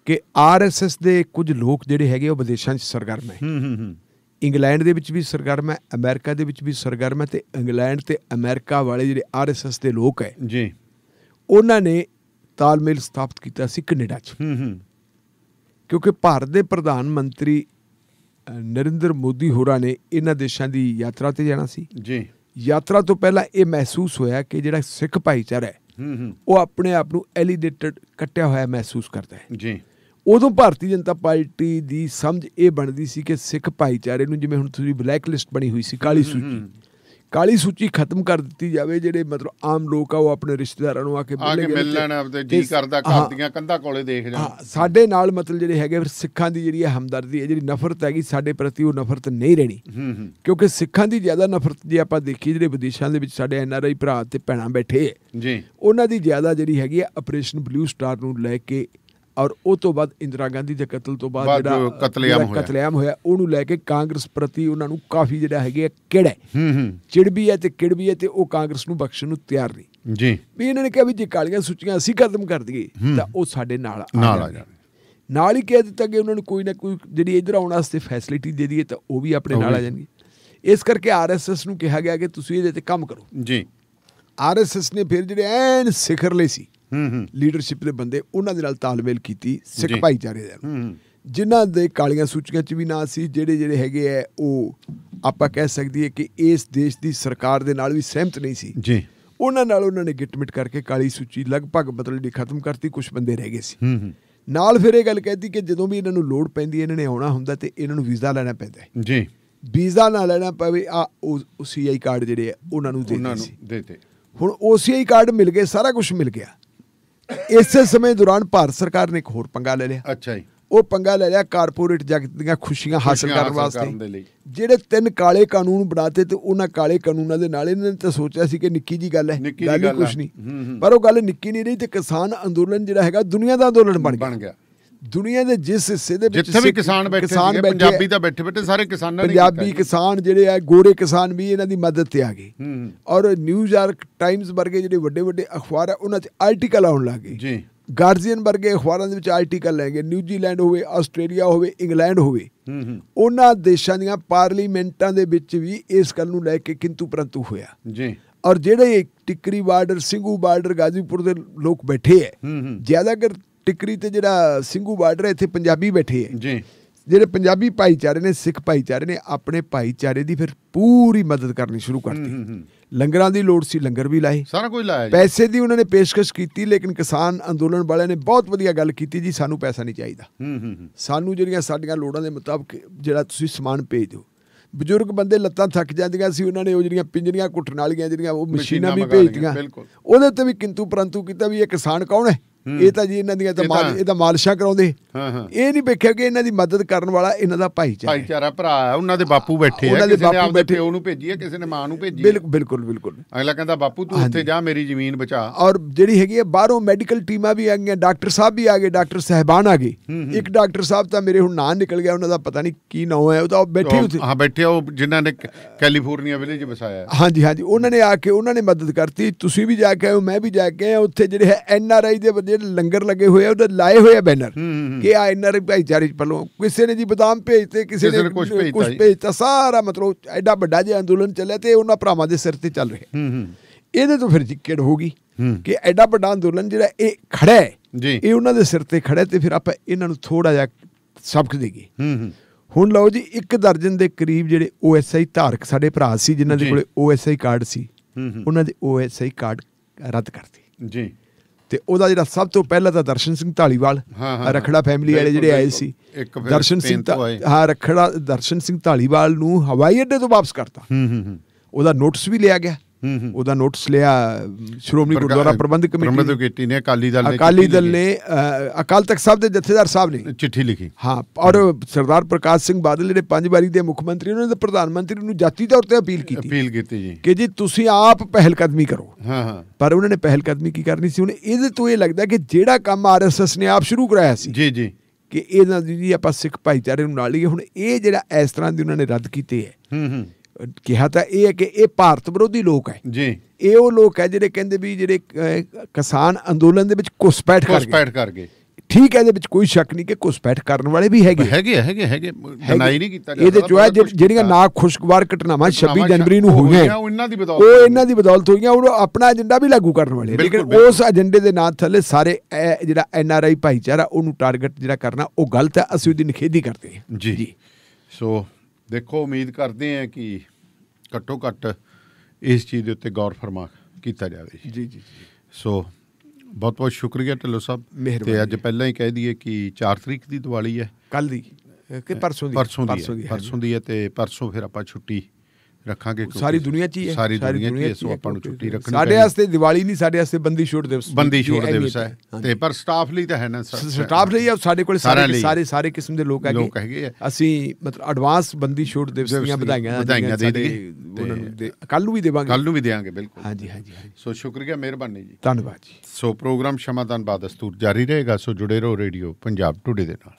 ਕਿ RSS ਦੇ ਕੁਝ ਲੋਕ ਜਿਹੜੇ ਹੈਗੇ ਉਹ ਵਿਦੇਸ਼ਾਂ 'ਚ ਸਰਗਰਮ ਹੈ। ਇੰਗਲੈਂਡ ਦੇ ਵਿੱਚ ਵੀ ਸਰਗਰਮ ਹੈ, ਅਮਰੀਕਾ ਦੇ ਵਿੱਚ ਵੀ ਸਰਗਰਮ ਹੈ, ਤੇ ਇੰਗਲੈਂਡ ਤੇ ਅਮਰੀਕਾ ਵਾਲੇ ਜਿਹੜੇ RSS ਦੇ ਲੋਕ ਹੈ ਉਹਨਾਂ ਨੇ ਤਾਲਮੇਲ ਸਥਾਪਿਤ ਕੀਤਾ ਸੀ ਕੈਨੇਡਾ 'ਚ, ਕਿਉਂਕਿ ਭਾਰਤ ਦੇ ਪ੍ਰਧਾਨ ਮੰਤਰੀ ਨਰਿੰਦਰ ਮੋਦੀ ਹੋਰਾਂ ਨੇ ਇਹਨਾਂ ਦੇਸ਼ਾਂ ਦੀ ਯਾਤਰਾ ਤੇ ਜਾਣਾ ਸੀ। ਯਾਤਰਾ ਤੋਂ ਪਹਿਲਾਂ ਇਹ ਮਹਿਸੂਸ ਹੋਇਆ ਕਿ ਜਿਹੜਾ ਸਿੱਖ ਭਾਈਚਾਰਾ ਹੈ ਉਹ ਆਪਣੇ ਆਪ ਨੂੰ ਐਲੀਡੇਟਡ, ਕੱਟਿਆ ਹੋਇਆ ਮਹਿਸੂਸ ਕਰਦਾ ਹੈ। ਉਦੋਂ ਭਾਰਤੀ ਜਨਤਾ ਪਾਰਟੀ ਦੀ ਸਮਝ ਇਹ ਬਣਦੀ ਸੀ ਕਿ ਸਿੱਖ ਭਾਈਚਾਰੇ ਨੂੰ, ਜਿਵੇਂ ਹੁਣ ਤੁਸੀਂ ਬਲੈਕ ਲਿਸਟ ਬਣੀ ਹੋਈ ਸੀ, ਕਾਲੀ ਸੂਚੀ ਖਤਮ ਕਰ ਦਿੱਤੀ ਜਾਵੇ। ਜਿਹੜੇ ਮਤਲਬ ਆਮ ਲੋਕ ਆ ਉਹ ਆਪਣੇ ਰਿਸ਼ਤੇਦਾਰਾਂ ਨੂੰ ਆ ਕੇ ਮਿਲਣ, ਆਪਦੇ ਜੀ ਕਰਦਾ ਘਰ ਦੀਆਂ ਕੰਧਾਂ ਕੋਲੇ ਦੇਖ ਜਾਣ। ਸਾਡੇ ਨਾਲ ਮਤਲਬ ਜਿਹੜੇ ਹੈਗੇ ਸਿੱਖਾਂ ਦੀ ਜਿਹੜੀ ਹਮਦਰਦੀ ਹੈ, ਜਿਹੜੀ ਨਫ਼ਰਤ ਹੈਗੀ ਸਾਡੇ ਪ੍ਰਤੀ, ਉਹ ਨਫ਼ਰਤ ਨਹੀਂ ਰਹਿਣੀ। ਕਿਉਂਕਿ ਸਿੱਖਾਂ ਦੀ ਜ਼ਿਆਦਾ ਨਫ਼ਰਤ ਜੇ ਆਪਾਂ ਦੇਖੀਏ, ਜਿਹੜੇ ਵਿਦੇਸ਼ਾਂ ਦੇ ਵਿੱਚ ਸਾਡੇ NRI ਭਰਾ ਤੇ ਭੈਣਾਂ ਬੈਠੇ ਹੈ, ਉਹਨਾਂ ਦੀ ਜ਼ਿਆਦਾ ਜਿਹੜੀ ਹੈਗੀ ਹੈ ਆਪਰੇਸ਼ਨ ਬਲੂ ਸਟਾਰ ਨੂੰ ਲੈ ਕੇ, ਔਰ ਉਹ ਤੋਂ ਬਾਅਦ ਇੰਦਰਾ ਗਾਂਧੀ ਦੇ ਕਤਲ ਤੋਂ ਬਾਅਦ ਜਿਹੜਾ ਕਤਲੇਆਮ ਹੋਇਆ ਉਹਨੂੰ ਲੈ ਕੇ ਕਾਂਗਰਸ ਪ੍ਰਤੀ ਉਹਨਾਂ ਨੂੰ ਕਾਫੀ ਜਿਹੜਾ ਹੈਗੇ ਕਿਹੜਾ ਚਿੜ ਵੀ ਹੈ ਤੇ ਕਿੜ ਵੀ ਹੈ, ਤੇ ਉਹ ਕਾਂਗਰਸ ਨੂੰ ਬਖਸ਼ਣ ਨੂੰ ਤਿਆਰ ਨਹੀਂ। ਵੀ ਇਹਨਾਂ ਨੇ ਕਿਹਾ ਵੀ ਜੇ ਕਾਲੀਆਂ ਸੂਚੀਆਂ ਅਸੀਂ ਖਤਮ ਕਰ ਦਈਏ ਤਾਂ ਉਹ ਸਾਡੇ ਨਾਲ ਆ ਜਾਣ। ਨਾਲ ਹੀ ਕਹਿ ਦਿੱਤਾ ਕਿ ਉਹਨਾਂ ਨੂੰ ਕੋਈ ਨਾ ਕੋਈ ਜਿਹੜੀ ਇੱਧਰ ਆਉਣ ਵਾਸਤੇ ਫੈਸਿਲਿਟੀ ਦੇ ਦਈਏ ਤਾਂ ਉਹ ਵੀ ਆਪਣੇ ਨਾਲ ਆ ਜਾਣਗੇ। ਇਸ ਕਰਕੇ RSS ਨੂੰ ਕਿਹਾ ਗਿਆ ਕਿ ਤੁਸੀਂ ਇਹਦੇ ਤੇ ਕੰਮ ਕਰੋ। RSS ਨੇ ਫਿਰ ਜਿਹੜੇ ਐਨ ਸਿਖਰਲੇ ਸੀ ਲੀਡਰਸ਼ਿਪ ਦੇ ਬੰਦੇ, ਉਹਨਾਂ ਦੇ ਨਾਲ ਤਾਲਮੇਲ ਕੀਤੀ ਸਿੱਖ ਭਾਈਚਾਰੇ ਦੇ, ਜਿਨ੍ਹਾਂ ਦੇ ਕਾਲੀਆਂ ਸੂਚੀਆਂ 'ਚ ਵੀ ਨਾ ਸੀ, ਜਿਹੜੇ ਹੈਗੇ ਹੈ ਉਹ ਆਪਾਂ ਕਹਿ ਸਕਦੀ ਹੈ ਕਿ ਇਸ ਦੇਸ਼ ਦੀ ਸਰਕਾਰ ਦੇ ਨਾਲ ਵੀ ਸਹਿਮਤ ਨਹੀਂ ਸੀ। ਉਹਨਾਂ ਨਾਲ ਉਹਨਾਂ ਨੇ ਗਿੱਟਮਿਟ ਕਰਕੇ ਕਾਲੀ ਸੂਚੀ ਲਗਭਗ ਮਤਲਬ ਖਤਮ ਕਰਤੀ। ਕੁਛ ਬੰਦੇ ਰਹਿ ਗਏ ਸੀ। ਨਾਲ ਫਿਰ ਇਹ ਗੱਲ ਕਹਿਤੀ ਕਿ ਜਦੋਂ ਵੀ ਇਹਨਾਂ ਨੂੰ ਲੋੜ ਪੈਂਦੀ, ਇਹਨਾਂ ਨੇ ਆਉਣਾ ਹੁੰਦਾ ਤੇ ਇਹਨਾਂ ਨੂੰ ਵੀਜ਼ਾ ਲੈਣਾ ਪੈਂਦਾ ਹੈ। ਵੀਜ਼ਾ ਨਾ ਲੈਣਾ ਪਵੇ, OCI ਕਾਰਡ ਜਿਹੜੇ ਹੈ ਉਹਨਾਂ ਨੂੰ ਦੇਤੇ। ਹੁਣ OCI ਕਾਰਡ ਮਿਲ ਗਏ, ਸਾਰਾ ਕੁਛ ਮਿਲ ਗਿਆ। ਇਸੇ ਸਮੇਂ ਦੌਰਾਨ ਭਾਰਤ ਸਰਕਾਰ ਨੇ ਇੱਕ ਹੋਰ ਪੰਗਾ ਲੈ ਲਿਆ। ਉਹ ਪੰਗਾ ਲੈ ਲਿਆ ਕਾਰਪੋਰੇਟ ਜਗਤ ਦੀਆਂ ਖੁਸ਼ੀਆਂ ਹਾਸਲ ਕਰਨ ਵਾਸਤੇ। ਜਿਹੜੇ 3 ਕਾਲੇ ਕਾਨੂੰਨ ਬਣਾਤੇ ਤੇ ਉਹਨਾਂ ਕਾਲੇ ਕਾਨੂੰਨਾਂ ਦੇ ਨਾਲ ਇਹਨਾਂ ਨੇ ਤਾਂ ਸੋਚਿਆ ਸੀ ਕਿ ਨਿੱਕੀ ਜੀ ਗੱਲ ਹੈ, ਗੱਲ ਹੀ ਕੁਛ ਨਹੀਂ, ਪਰ ਉਹ ਗੱਲ ਨਿੱਕੀ ਨਹੀਂ ਰਹੀ ਤੇ ਕਿਸਾਨ ਅੰਦੋਲਨ ਜਿਹੜਾ ਹੈਗਾ ਦੁਨੀਆ ਦਾ ਅੰਦੋਲਨ ਬਣ ਗਿਆ। ਦੁਨੀਆ ਦੇ ਜਿਸ ਹਿੱਸੇ ਦੇ ਵਿੱਚ ਜਿੱਥੇ ਵੀ ਕਿਸਾਨ ਬੈਠੇ, ਪੰਜਾਬੀ ਤਾਂ ਬੈਠੇ ਸਾਰੇ ਕਿਸਾਨਾਂ ਨੇ, ਪੰਜਾਬੀ ਕਿਸਾਨ ਜਿਹੜੇ ਆ, ਗੋਰੇ ਕਿਸਾਨ ਵੀ ਇਹਨਾਂ ਦੀ ਮਦਦ ਤੇ ਆ ਗਏ। ਔਰ ਨਿਊਯਾਰਕ ਟਾਈਮਜ਼ ਵਰਗੇ ਜਿਹੜੇ ਵੱਡੇ ਵੱਡੇ ਅਖਬਾਰ ਆ ਉਹਨਾਂ 'ਚ ਆਰਟੀਕਲ ਆਉਣ ਲੱਗ ਗਏ ਜੀ। ਗਾਰਜੀਅਨ ਵਰਗੇ ਅਖਬਾਰਾਂ ਦੇ ਵਿੱਚ ਆਰਟੀਕਲ ਲੈ ਗਏ। ਨਿਊਜ਼ੀਲੈਂਡ ਹੋਵੇ, ਆਸਟ੍ਰੇਲੀਆ ਹੋਵੇ, ਇੰਗਲੈਂਡ ਹੋਵੇ, ਉਹਨਾਂ ਦੇਸ਼ਾਂ ਦੀਆਂ ਪਾਰਲੀਮੈਂਟਾਂ ਦੇ ਵਿੱਚ ਵੀ ਇਸ ਗੱਲ ਨੂੰ ਲੈ ਕੇ ਕਿੰਤੂ ਪ੍ਰੰਤੂ ਹੋਇਆ ਜੀ। ਔਰ ਜਿਹੜੇ ਟਿੱਕਰੀ ਬਾਰਡਰ, ਸਿੰਘੂ ਬਾਰਡਰ, ਗਾਜ਼ੀਪੁਰ ਦੇ ਲੋਕ ਬੈਠੇ ਹੈ, ਜ਼ਿਆਦਾਤਰ ਟਿੱਕਰੀ ਤੇ ਜਿਹੜਾ ਸਿੰਘੂ ਬਾਰਡਰ ਹੈ ਇੱਥੇ ਪੰਜਾਬੀ ਬੈਠੇ ਹੈ ਜੀ। ਜਿਹੜੇ ਪੰਜਾਬੀ ਭਾਈਚਾਰੇ ਨੇ, ਸਿੱਖ ਭਾਈਚਾਰੇ ਨੇ ਆਪਣੇ ਭਾਈਚਾਰੇ ਦੀ ਫਿਰ ਪੂਰੀ ਮਦਦ ਕਰਨੀ ਸ਼ੁਰੂ ਕਰਤੀ। ਲੰਗਰਾਂ ਦੀ ਲੋੜ ਸੀ, ਲੰਗਰ ਵੀ ਲਾਏ, ਸਾਰਾ ਕੁਝ ਲਾਇਆ। ਪੈਸੇ ਦੀ ਉਹਨਾਂ ਨੇ ਪੇਸ਼ਕਸ਼ ਕੀਤੀ, ਲੇਕਿਨ ਕਿਸਾਨ ਅੰਦੋਲਨ ਵਾਲਿਆਂ ਨੇ ਬਹੁਤ ਵਧੀਆ ਗੱਲ ਕੀਤੀ ਜੀ, ਸਾਨੂੰ ਪੈਸਾ ਨਹੀਂ ਚਾਹੀਦਾ, ਸਾਨੂੰ ਜਿਹੜੀਆਂ ਸਾਡੀਆਂ ਲੋੜਾਂ ਦੇ ਮੁਤਾਬਕ ਜਿਹੜਾ ਤੁਸੀਂ ਸਮਾਨ ਭੇਜ ਦਿਓ। ਬਜ਼ੁਰਗ ਬੰਦੇ ਲੱਤਾਂ ਥੱਕ ਜਾਂਦੀਆਂ ਸੀ, ਉਹਨਾਂ ਨੇ ਉਹ ਜਿਹੜੀਆਂ ਪਿੰਜਰੀਆਂ ਕੁੱਟਣ ਵਾਲੀਆਂ ਜਿਹੜੀਆਂ ਉਹ ਮਸ਼ੀਨਾਂ ਵੀ ਭੇਜਦੀਆਂ, ਉਹਦੇ ਤੇ ਵੀ ਕਿੰਤੂ ਪ੍ਰੰਤੂ ਕੀਤਾ ਵੀ ਇਹ ਕਿਸਾਨ ਕੌਣ ਹੈ, ਇਹ ਤਾਂ ਜੀ ਇਹਨਾਂ ਦੀਆਂ ਤਾਂ ਇਹ ਤਾਂ ਮਾਲਿਸ਼ਾਂ ਕਰਾਉਂਦੇ। ਇਹ ਨਹੀਂ ਵੇਖਿਆ ਕਿ ਇਹਨਾਂ ਦੀ ਮਦਦ ਕਰਨ ਵਾਲਾ ਇਹਨਾਂ ਦਾ ਭਾਈਚਾਰਾ ਭਰਾ ਹੈ, ਉਹਨਾਂ ਦੇ ਬਾਪੂ ਬੈਠੇ ਆ, ਕਿਸੇ ਨੇ ਆਪਦੇ ਪਿਓ ਨੂੰ ਭੇਜੀ ਹੈ, ਕਿਸੇ ਨੇ ਮਾਂ ਨੂੰ ਭੇਜੀ। ਬਿਲਕੁਲ ਬਿਲਕੁਲ। ਅਗਲਾ ਕਹਿੰਦਾ ਬਾਪੂ ਤੂੰ ਉੱਥੇ ਜਾ, ਮੇਰੀ ਜ਼ਮੀਨ ਬਚਾ। ਔਰ ਜਿਹੜੀ ਹੈਗੀ ਹੈ ਬਾਹਰੋਂ ਮੈਡੀਕਲ ਟੀਮਾਂ ਵੀ ਆ ਗਈਆਂ, ਡਾਕਟਰ ਸਾਹਿਬ ਵੀ ਆ ਗਏ, ਡਾਕਟਰ ਸਾਹਿਬਾਨ ਆ ਗਏ। ਇੱਕ ਡਾਕਟਰ ਸਾਹਿਬ ਤਾਂ ਮੇਰੇ ਹੁਣ ਨਾਂ ਨਿਕਲ ਗਿਆ, ਉਹਨਾਂ ਦਾ ਪਤਾ ਨਹੀਂ ਕੀ ਨਾਂ ਹੈ, ਉਹ ਤਾਂ ਬੈਠੇ ਉੱਥੇ, ਹਾਂ ਬੈਠੇ ਉਹ ਜਿਨ੍ਹਾਂ ਨੇ ਕੈਲੀਫੋਰਨੀਆ ਵਿਲੇਜ ਵਸਾਇਆ। ਹਾਂਜੀ ਹਾਂਜੀ, ਉਹਨਾਂ ਨੇ ਆ ਕੇ ਉਹਨਾਂ ਨੇ ਮਦਦ ਕਰਤੀ। ਤੁਸੀਂ ਵੀ ਜਾ ਕੇ ਆਏ ਹੋ, ਮੈਂ ਵੀ ਜਾ ਕੇ ਆਇਆ। ਉੱਥੇ ਜਿਹੜੇ ਹੈ NRI ਦੇ ਜਿਹੜੇ ਲੰਗਰ ਲੱਗੇ ਹੋਏ ਆ, ਉਹਦੇ ਲਾਏ ਹੋਏ ਆ ਬੈਨਰ ਕਿ ਆ NRI ਭਾਈਚਾਰੇ ਵੱਲੋਂ। ਕਿਸੇ ਨੇ ਜੀ ਬਦਾਮ ਭੇਜਤੇ, ਕਿਸੇ ਨੇ ਕੁਛ ਭੇਜਤਾ, ਸਾਰਾ ਮਤਲਬ ਐਡਾ ਵੱਡਾ ਜਿਹਾ ਅੰਦੋਲਨ ਚੱਲਿਆ ਤੇ ਉਹਨਾਂ ਭਰਾਵਾਂ ਦੇ ਸਿਰ ਤੇ ਚੱਲ ਰਿਹਾ। ਇਹਦੇ ਤੋਂ ਫਿਰ ਚਿੱਕੜ ਹੋ ਗਈ ਕਿ ਐਡਾ ਵੱਡਾ ਅੰਦੋਲਨ ਜਿਹੜਾ ਇਹ ਖੜਾ ਹੈ, ਇਹ ਉਹਨਾਂ ਦੇ ਸਿਰ ਤੇ ਖੜਾ, ਤੇ ਫਿਰ ਆਪਾਂ ਇਹਨਾਂ ਨੂੰ ਥੋੜਾ ਜਿਹਾ ਸਬਕ ਦੇਈਏ। ਹੁਣ ਲਓ ਜੀ, 1 ਦਰਜਨ ਦੇ ਕਰੀਬ ਜਿਹੜੇ OSI ਧਾਰਕ ਸਾਡੇ ਭਰਾ ਸੀ, ਜਿਨ੍ਹਾਂ ਦੇ ਕੋਲੇ OSI ਕਾਰਡ ਸੀ, ਉਹਨਾਂ ਦੇ OSI ਕਾਰਡ ਰੱਦ ਕਰਤੇ ਜੀ। ਤੇ ਉਹਦਾ ਜਿਹੜਾ ਸਭ ਤੋਂ ਪਹਿਲਾਂ ਤਾਂ ਦਰਸ਼ਨ ਸਿੰਘ ਢਾਲੀਵਾਲ, ਰਖੜਾ ਫੈਮਿਲੀ ਵਾਲੇ ਜਿਹੜੇ ਆਏ ਸੀ, ਦਰਸ਼ਨ ਸਿੰਘ ਢਾਲੀਵਾਲ ਨੂੰ ਹਵਾਈ ਅੱਡੇ ਤੋਂ ਵਾਪਸ ਕਰਤਾ। ਉਹਦਾ ਨੋਟਿਸ ਵੀ ਲਿਆ ਗਿਆ, ਉਹਦਾ ਨੋਟਿਸ ਲਿਆ ਸ਼੍ਰੋਮਣੀ ਗੁਰਦੁਆਰਾ ਪ੍ਰਬੰਧਕ ਕਮੇਟੀ ਨੇ, ਅਕਾਲੀ ਦਲ ਨੇ, ਅਕਾਲ ਤਖਤ ਸਾਹਿਬ ਦੇ ਜਥੇਦਾਰ ਸਾਹਿਬ ਨੇ ਚਿੱਠੀ ਲਿਖੀ। ਹਾਂ, ਔਰ ਸਰਦਾਰ ਪ੍ਰਕਾਸ਼ ਸਿੰਘ ਬਾਦਲ ਜਿਹੜੇ 5 ਵਾਰੀ ਦੇ ਮੁੱਖ ਮੰਤਰੀ, ਉਹਨਾਂ ਨੇ ਪ੍ਰਧਾਨ ਮੰਤਰੀ ਨੂੰ ਜਾਤੀ ਤੌਰ ਤੇ ਅਪੀਲ ਕੀਤੀ ਜੀ ਕਿ ਜੀ ਤੁਸੀਂ ਆਪ ਪਹਿਲ ਕਦਮੀ ਕਰੋ। ਪਰ ਉਹਨਾਂ ਨੇ ਪਹਿਲ ਕਦਮੀ ਕੀ ਕਰਨੀ ਸੀ? ਹੁਣ ਇਹਦੇ ਤੋਂ ਇਹ ਲੱਗਦਾ ਕਿ ਜਿਹੜਾ ਕੰਮ RSS ਨੇ ਆਪ ਸ਼ੁਰੂ ਕਰਾਇਆ ਸੀ ਜੀ ਜੀ ਕਿ ਇਹਨਾਂ ਦੀ ਆਪਾਂ ਸਿੱਖ ਭਾਈਚਾਰੇ ਨੂੰ ਨਾਲ ਲਈਏ, ਹੁਣ ਇਹ ਜਿਹੜਾ ਇਸ ਤਰ੍ਹਾਂ ਦੀ ਉਹਨਾਂ ਨੇ ਰੱਦ ਕੀਤੇ ਹੈ। ਕਿਹਾ ਤਾਂ ਇਹ ਹੈ ਕਿ ਇਹ ਭਾਰਤ ਵਿਰੋਧੀ ਲੋਕ ਹੈ ਜੀ। ਇਹ ਉਹ ਲੋਕ ਹੈ ਜਿਹੜੇ ਕਹਿੰਦੇ ਵੀ ਜਿਹੜੇ ਕਿਸਾਨ ਅੰਦੋਲਨ ਦੇ ਵਿੱਚ ਘੁਸਪੈਠ ਕਰ ਗਏ। ਠੀਕ ਹੈ, ਇਹਦੇ ਵਿੱਚ ਕੋਈ ਸ਼ੱਕ ਨਹੀਂ ਕਿ ਘੁਸਪੈਠ ਕਰਨ ਵਾਲੇ ਵੀ ਹੈਗੇ ਡਿਨਾਈ ਨਹੀਂ ਕੀਤਾ। ਇਹਦੇ ਚ ਜਿਹੜੀਆਂ ਨਾ ਖੁਸ਼ਗਵਾਰ ਘਟਨਾਵਾਂ 26 ਜਨਵਰੀ ਨੂੰ ਹੋਈਆਂ, ਉਹ ਇਹਨਾਂ ਦੀ ਬਦੌਲਤ ਹੋਈਆਂ। ਉਹ ਆਪਣਾ ਏਜੰਡਾ ਵੀ ਲਾਗੂ ਕਰਨ ਵਾਲੇ, ਲੇਕਿਨ ਉਸ ਏਜੰਡੇ ਦੇ ਨਾਂ ਥੱਲੇ ਸਾਰੇ ਜਿਹੜਾ NRI ਭਾਈਚਾਰਾ ਉਹਨੂੰ ਟਾਰਗੇਟ ਜਿਹੜਾ ਕਰਨਾ ਉਹ ਗਲਤ ਹੈ। ਅਸੀਂ ਉਹਦੀ ਨਿਖੇਧੀ ਕਰਦੇ ਹਾਂ ਜੀ। ਸੋ ਦੇਖੋ, ਉਮੀਦ ਕਰਦੇ ਹਾਂ ਕਿ ਘੱਟੋ ਘੱਟ ਇਸ ਚੀਜ਼ ਦੇ ਉੱਤੇ ਗੌਰ ਫਰਮਾ ਕੀਤਾ ਜਾਵੇ ਜੀ ਜੀ। ਸੋ ਬਹੁਤ ਬਹੁਤ ਸ਼ੁਕਰੀਆ ਢਿੱਲੋਂ ਸਾਹਿਬ। ਤੇ ਅੱਜ ਪਹਿਲਾਂ ਹੀ ਕਹਿ ਦਈਏ ਕਿ 4 ਤਰੀਕ ਦੀ ਦੀਵਾਲੀ ਹੈ, ਕੱਲ ਦੀ ਕਿ ਪਰਸੋਂ ਦੀ ਹੈ, ਤੇ ਪਰਸੋਂ ਫਿਰ ਆਪਾਂ ਛੁੱਟੀ ਰੱਖਾਂਗੇ। ਸਾਰੀ ਦੁਨੀਆ 'ਚ ਹੀ ਹੈ, ਸਾਰੀ ਦੁਨੀਆ 'ਚ, ਸੋ ਆਪਾਂ ਨੂੰ ਛੁੱਟੀ ਰੱਖਣੀ। ਸਾਡੇ ਵਾਸਤੇ ਦੀਵਾਲੀ ਨਹੀਂ, ਸਾਡੇ ਵਾਸਤੇ ਬੰਦੀ ਛੋੜ ਦਿਵਸ ਹੈ। ਤੇ ਪਰ ਸਟਾਫ ਲਈ ਤਾਂ ਹੈ ਨਾ, ਸਟਾਫ ਲਈ ਸਾਡੇ ਕੋਲ ਸਾਰੇ ਕਿਸਮ ਦੇ ਲੋਕ ਹੈਗੇ। ਅਸੀਂ ਮਤਲਬ ਐਡਵਾਂਸ ਬੰਦੀ ਛੋੜ ਦਿਵਸ ਦੀਆਂ ਵਧਾਈਆਂ ਦੇ ਦੇਈਏ, ਕੱਲ ਨੂੰ ਵੀ ਦੇਵਾਂਗੇ। ਬਿਲਕੁਲ, ਹਾਂਜੀ। ਸੋ ਸ਼ੁਕਰੀਆ, ਮਿਹਰਬਾਨੀ ਜੀ, ਧੰਨਵਾਦ ਜੀ। ਸੋ ਪ੍ਰੋਗਰਾਮ ਸ਼ਮਾਦਾਨ ਬਾਦਸਤੂਰ ਜਾਰੀ ਰਹੇਗਾ, ਸੋ ਜੁੜੇ ਰਹੋ ਰੇਡੀਓ ਪੰਜਾਬ ਟੁਡੇ ਦੇ ਨਾਲ।